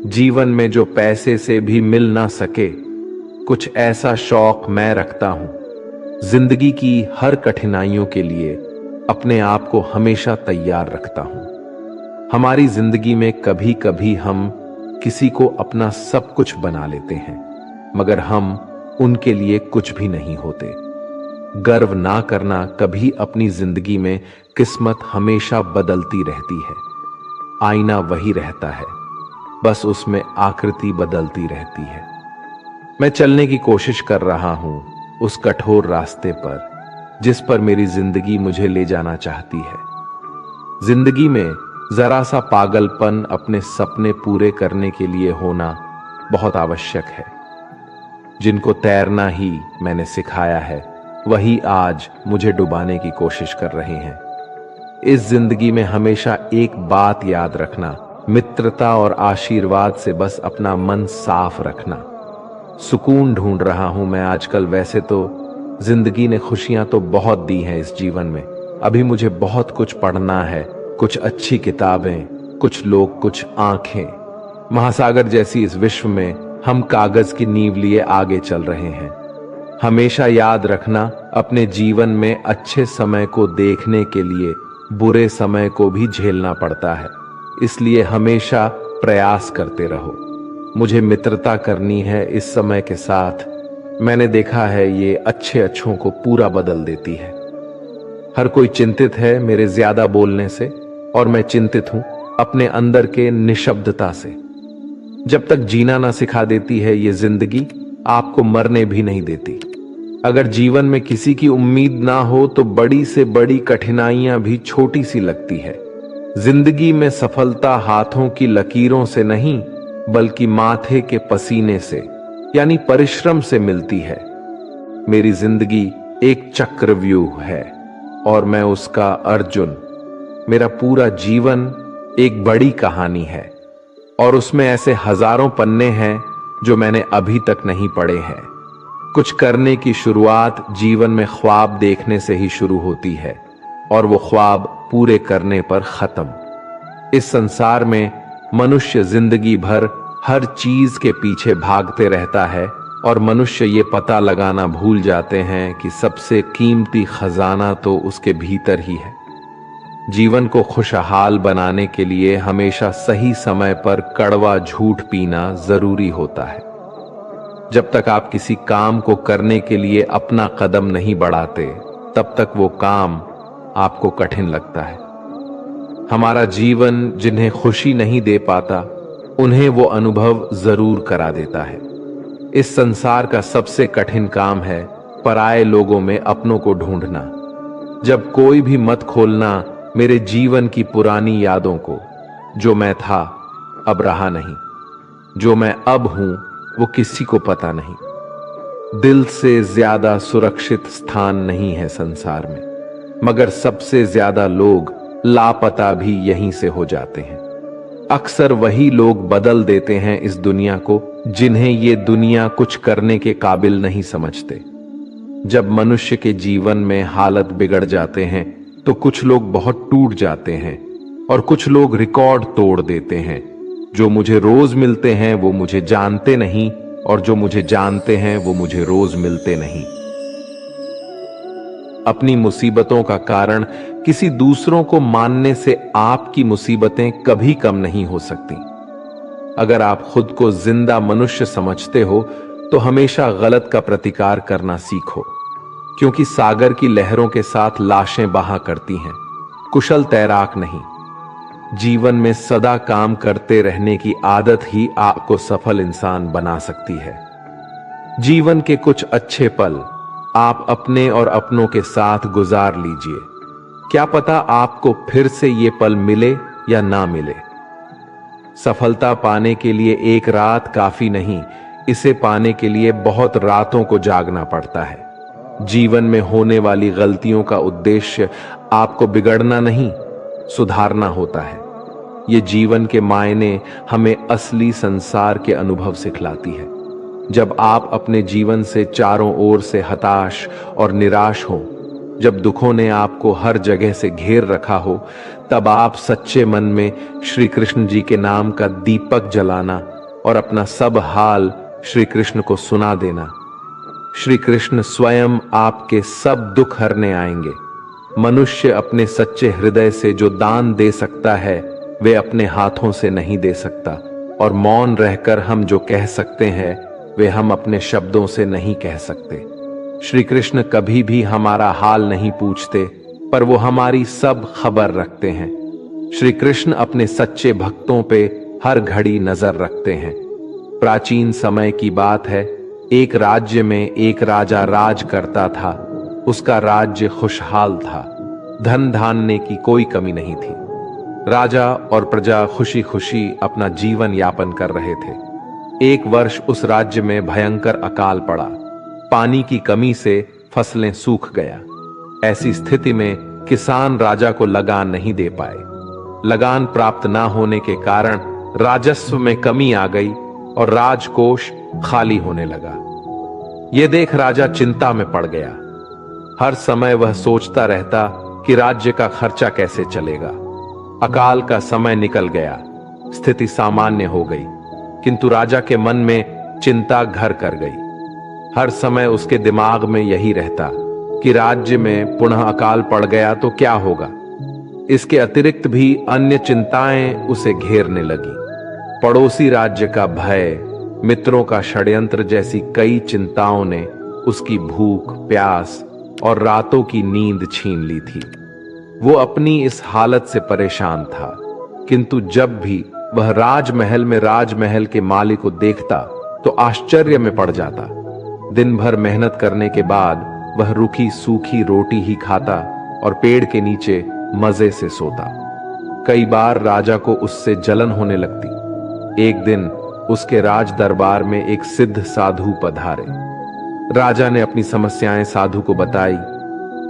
जीवन में जो पैसे से भी मिल ना सके, कुछ ऐसा शौक मैं रखता हूं। जिंदगी की हर कठिनाइयों के लिए अपने आप को हमेशा तैयार रखता हूं। हमारी जिंदगी में कभी कभी हम किसी को अपना सब कुछ बना लेते हैं, मगर हम उनके लिए कुछ भी नहीं होते। गर्व ना करना, कभी अपनी जिंदगी में किस्मत हमेशा बदलती रहती है। आईना वही रहता है, बस उसमें आकृति बदलती रहती है। मैं चलने की कोशिश कर रहा हूं उस कठोर रास्ते पर जिस पर मेरी जिंदगी मुझे ले जाना चाहती है। जिंदगी में जरा सा पागलपन अपने सपने पूरे करने के लिए होना बहुत आवश्यक है। जिनको तैरना ही मैंने सिखाया है, वही आज मुझे डुबाने की कोशिश कर रहे हैं। इस जिंदगी में हमेशा एक बात याद रखना, मित्रता और आशीर्वाद से बस अपना मन साफ रखना। सुकून ढूंढ रहा हूं मैं आजकल। वैसे तो जिंदगी ने खुशियां तो बहुत दी हैं इस जीवन में, अभी मुझे बहुत कुछ पढ़ना है, कुछ अच्छी किताबें, कुछ लोग, कुछ आंखें। महासागर जैसी इस विश्व में हम कागज की नींव लिए आगे चल रहे हैं। हमेशा याद रखना, अपने जीवन में अच्छे समय को देखने के लिए बुरे समय को भी झेलना पड़ता है, इसलिए हमेशा प्रयास करते रहो। मुझे मित्रता करनी है इस समय के साथ। मैंने देखा है ये अच्छों को पूरा बदल देती है। हर कोई चिंतित है मेरे ज्यादा बोलने से, और मैं चिंतित हूं अपने अंदर के निशब्दता से। जब तक जीना ना सिखा देती है ये जिंदगी, आपको मरने भी नहीं देती। अगर जीवन में किसी की उम्मीद ना हो तो बड़ी से बड़ी कठिनाइयां भी छोटी सी लगती है। जिंदगी में सफलता हाथों की लकीरों से नहीं, बल्कि माथे के पसीने से, यानी परिश्रम से मिलती है। मेरी जिंदगी एक चक्रव्यूह है और मैं उसका अर्जुन। मेरा पूरा जीवन एक बड़ी कहानी है और उसमें ऐसे हजारों पन्ने हैं जो मैंने अभी तक नहीं पढ़े हैं। कुछ करने की शुरुआत जीवन में ख्वाब देखने से ही शुरू होती है और वो ख्वाब पूरे करने पर खत्म। इस संसार में मनुष्य जिंदगी भर हर चीज के पीछे भागते रहता है और मनुष्य ये पता लगाना भूल जाते हैं कि सबसे कीमती खजाना तो उसके भीतर ही है। जीवन को खुशहाल बनाने के लिए हमेशा सही समय पर कड़वा झूठ पीना जरूरी होता है। जब तक आप किसी काम को करने के लिए अपना कदम नहीं बढ़ाते, तब तक वो काम आपको कठिन लगता है। हमारा जीवन जिन्हें खुशी नहीं दे पाता, उन्हें वो अनुभव जरूर करा देता है। इस संसार का सबसे कठिन काम है पराये लोगों में अपनों को ढूंढना। जब कोई भी मत खोलना मेरे जीवन की पुरानी यादों को। जो मैं था अब रहा नहीं, जो मैं अब हूं वो किसी को पता नहीं। दिल से ज्यादा सुरक्षित स्थान नहीं है संसार में, मगर सबसे ज्यादा लोग लापता भी यहीं से हो जाते हैं। अक्सर वही लोग बदल देते हैं इस दुनिया को जिन्हें ये दुनिया कुछ करने के काबिल नहीं समझते। जब मनुष्य के जीवन में हालत बिगड़ जाते हैं तो कुछ लोग बहुत टूट जाते हैं और कुछ लोग रिकॉर्ड तोड़ देते हैं। जो मुझे रोज मिलते हैं वो मुझे जानते नहीं, और जो मुझे जानते हैं वो मुझे रोज मिलते नहीं। अपनी मुसीबतों का कारण किसी दूसरों को मानने से आपकी मुसीबतें कभी कम नहीं हो सकती। अगर आप खुद को जिंदा मनुष्य समझते हो तो हमेशा गलत का प्रतिकार करना सीखो, क्योंकि सागर की लहरों के साथ लाशें बहा करती हैं, कुशल तैराक नहीं। जीवन में सदा काम करते रहने की आदत ही आपको सफल इंसान बना सकती है। जीवन के कुछ अच्छे पल आप अपने और अपनों के साथ गुजार लीजिए। क्या पता आपको फिर से ये पल मिले या ना मिले। सफलता पाने के लिए एक रात काफी नहीं, इसे पाने के लिए बहुत रातों को जागना पड़ता है। जीवन में होने वाली गलतियों का उद्देश्य आपको बिगड़ना नहीं, सुधारना होता है। ये जीवन के मायने हमें असली संसार के अनुभव सिखलाती है। जब आप अपने जीवन से चारों ओर से हताश और निराश हो, जब दुखों ने आपको हर जगह से घेर रखा हो, तब आप सच्चे मन में श्री कृष्ण जी के नाम का दीपक जलाना और अपना सब हाल श्री कृष्ण को सुना देना। श्री कृष्ण स्वयं आपके सब दुख हरने आएंगे। मनुष्य अपने सच्चे हृदय से जो दान दे सकता है वे अपने हाथों से नहीं दे सकता, और मौन रहकर हम जो कह सकते हैं वे हम अपने शब्दों से नहीं कह सकते। श्री कृष्ण कभी भी हमारा हाल नहीं पूछते, पर वो हमारी सब खबर रखते हैं। श्री कृष्ण अपने सच्चे भक्तों पे हर घड़ी नजर रखते हैं। प्राचीन समय की बात है, एक राज्य में एक राजा राज करता था। उसका राज्य खुशहाल था, धन धान्य की कोई कमी नहीं थी। राजा और प्रजा खुशी खुशी अपना जीवन यापन कर रहे थे। एक वर्ष उस राज्य में भयंकर अकाल पड़ा। पानी की कमी से फसलें सूख गया। ऐसी स्थिति में किसान राजा को लगान नहीं दे पाए। लगान प्राप्त न होने के कारण राजस्व में कमी आ गई और राजकोष खाली होने लगा। यह देख राजा चिंता में पड़ गया। हर समय वह सोचता रहता कि राज्य का खर्चा कैसे चलेगा। अकाल का समय निकल गया, स्थिति सामान्य हो गई, किंतु राजा के मन में चिंता घर कर गई। हर समय उसके दिमाग में यही रहता कि राज्य में पुनः अकाल पड़ गया तो क्या होगा। इसके अतिरिक्त भी अन्य चिंताएं उसे घेरने लगी। पड़ोसी राज्य का भय, मित्रों का षड्यंत्र जैसी कई चिंताओं ने उसकी भूख, प्यास और रातों की नींद छीन ली थी। वो अपनी इस हालत से परेशान था, किंतु जब भी वह राजमहल में राजमहल के मालिक को देखता तो आश्चर्य में पड़ जाता। दिन भर मेहनत करने के बाद वह रूखी सूखी रोटी ही खाता और पेड़ के नीचे मजे से सोता। कई बार राजा को उससे जलन होने लगती। एक दिन उसके राज दरबार में एक सिद्ध साधु पधारे। राजा ने अपनी समस्याएं साधु को बताई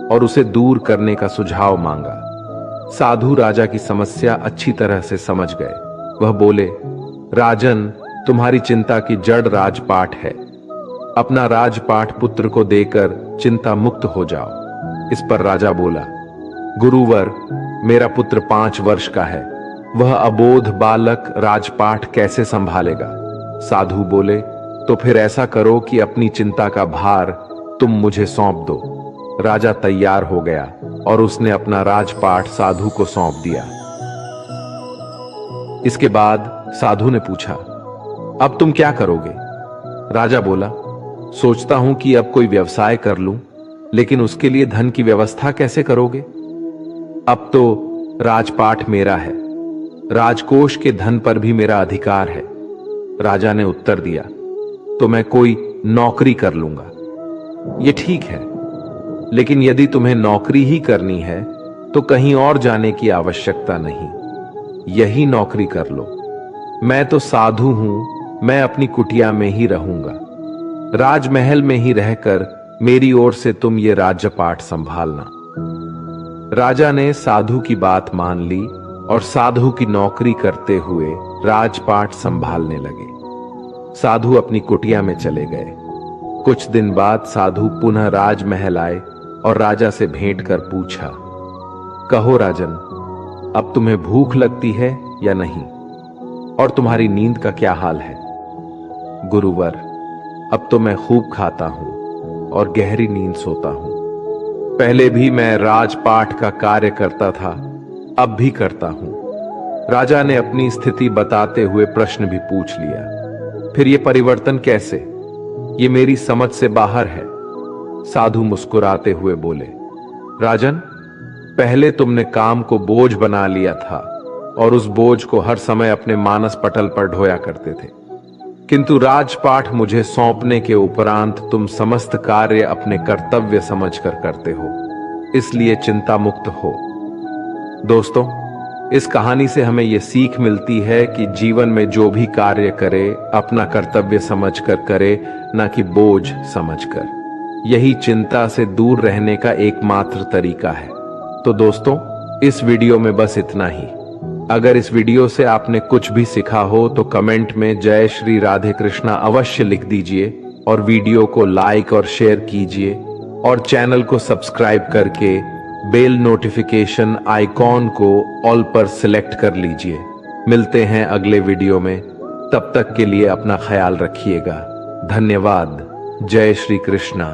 और उसे दूर करने का सुझाव मांगा। साधु राजा की समस्या अच्छी तरह से समझ गए। वह बोले, राजन, तुम्हारी चिंता की जड़ राजपाट है। अपना राजपाट पुत्र को देकर चिंता मुक्त हो जाओ। इस पर राजा बोला, गुरुवर, मेरा पुत्र 5 वर्ष का है। वह अबोध बालक राजपाट कैसे संभालेगा? साधु बोले, तो फिर ऐसा करो कि अपनी चिंता का भार तुम मुझे सौंप दो। राजा तैयार हो गया और उसने अपना राजपाट साधु को सौंप दिया। इसके बाद साधु ने पूछा, अब तुम क्या करोगे? राजा बोला, सोचता हूं कि अब कोई व्यवसाय कर लूं, लेकिन उसके लिए धन की व्यवस्था कैसे करोगे? अब तो राजपाट मेरा है, राजकोष के धन पर भी मेरा अधिकार है। राजा ने उत्तर दिया, तो मैं कोई नौकरी कर लूंगा। ये ठीक है, लेकिन यदि तुम्हें नौकरी ही करनी है तो कहीं और जाने की आवश्यकता नहीं, यही नौकरी कर लो। मैं तो साधु हूं, मैं अपनी कुटिया में ही रहूंगा। राजमहल में ही रहकर मेरी ओर से तुम ये राज्यपाट संभालना। राजा ने साधु की बात मान ली और साधु की नौकरी करते हुए राजपाट संभालने लगे। साधु अपनी कुटिया में चले गए। कुछ दिन बाद साधु पुनः राजमहल आए और राजा से भेंट कर पूछा, कहो राजन, अब तुम्हें भूख लगती है या नहीं? और तुम्हारी नींद का क्या हाल है? गुरुवर, अब तो मैं खूब खाता हूं और गहरी नींद सोता हूं। पहले भी मैं राजपाट का कार्य करता था, अब भी करता हूं। राजा ने अपनी स्थिति बताते हुए प्रश्न भी पूछ लिया, फिर ये परिवर्तन कैसे? ये मेरी समझ से बाहर है। साधु मुस्कुराते हुए बोले, राजन, पहले तुमने काम को बोझ बना लिया था और उस बोझ को हर समय अपने मानस पटल पर ढोया करते थे, किंतु राजपाट मुझे सौंपने के उपरांत तुम समस्त कार्य अपने कर्तव्य समझकर करते हो, इसलिए चिंता मुक्त हो। दोस्तों, इस कहानी से हमें यह सीख मिलती है कि जीवन में जो भी कार्य करे अपना कर्तव्य समझकर करे, न कि बोझ समझकर। यही चिंता से दूर रहने का एकमात्र तरीका है। तो दोस्तों, इस वीडियो में बस इतना ही। अगर इस वीडियो से आपने कुछ भी सीखा हो तो कमेंट में जय श्री राधे कृष्णा अवश्य लिख दीजिए और वीडियो को लाइक और शेयर कीजिए और चैनल को सब्सक्राइब करके बेल नोटिफिकेशन आइकॉन को ऑल पर सिलेक्ट कर लीजिए। मिलते हैं अगले वीडियो में, तब तक के लिए अपना ख्याल रखिएगा। धन्यवाद। जय श्री कृष्णा।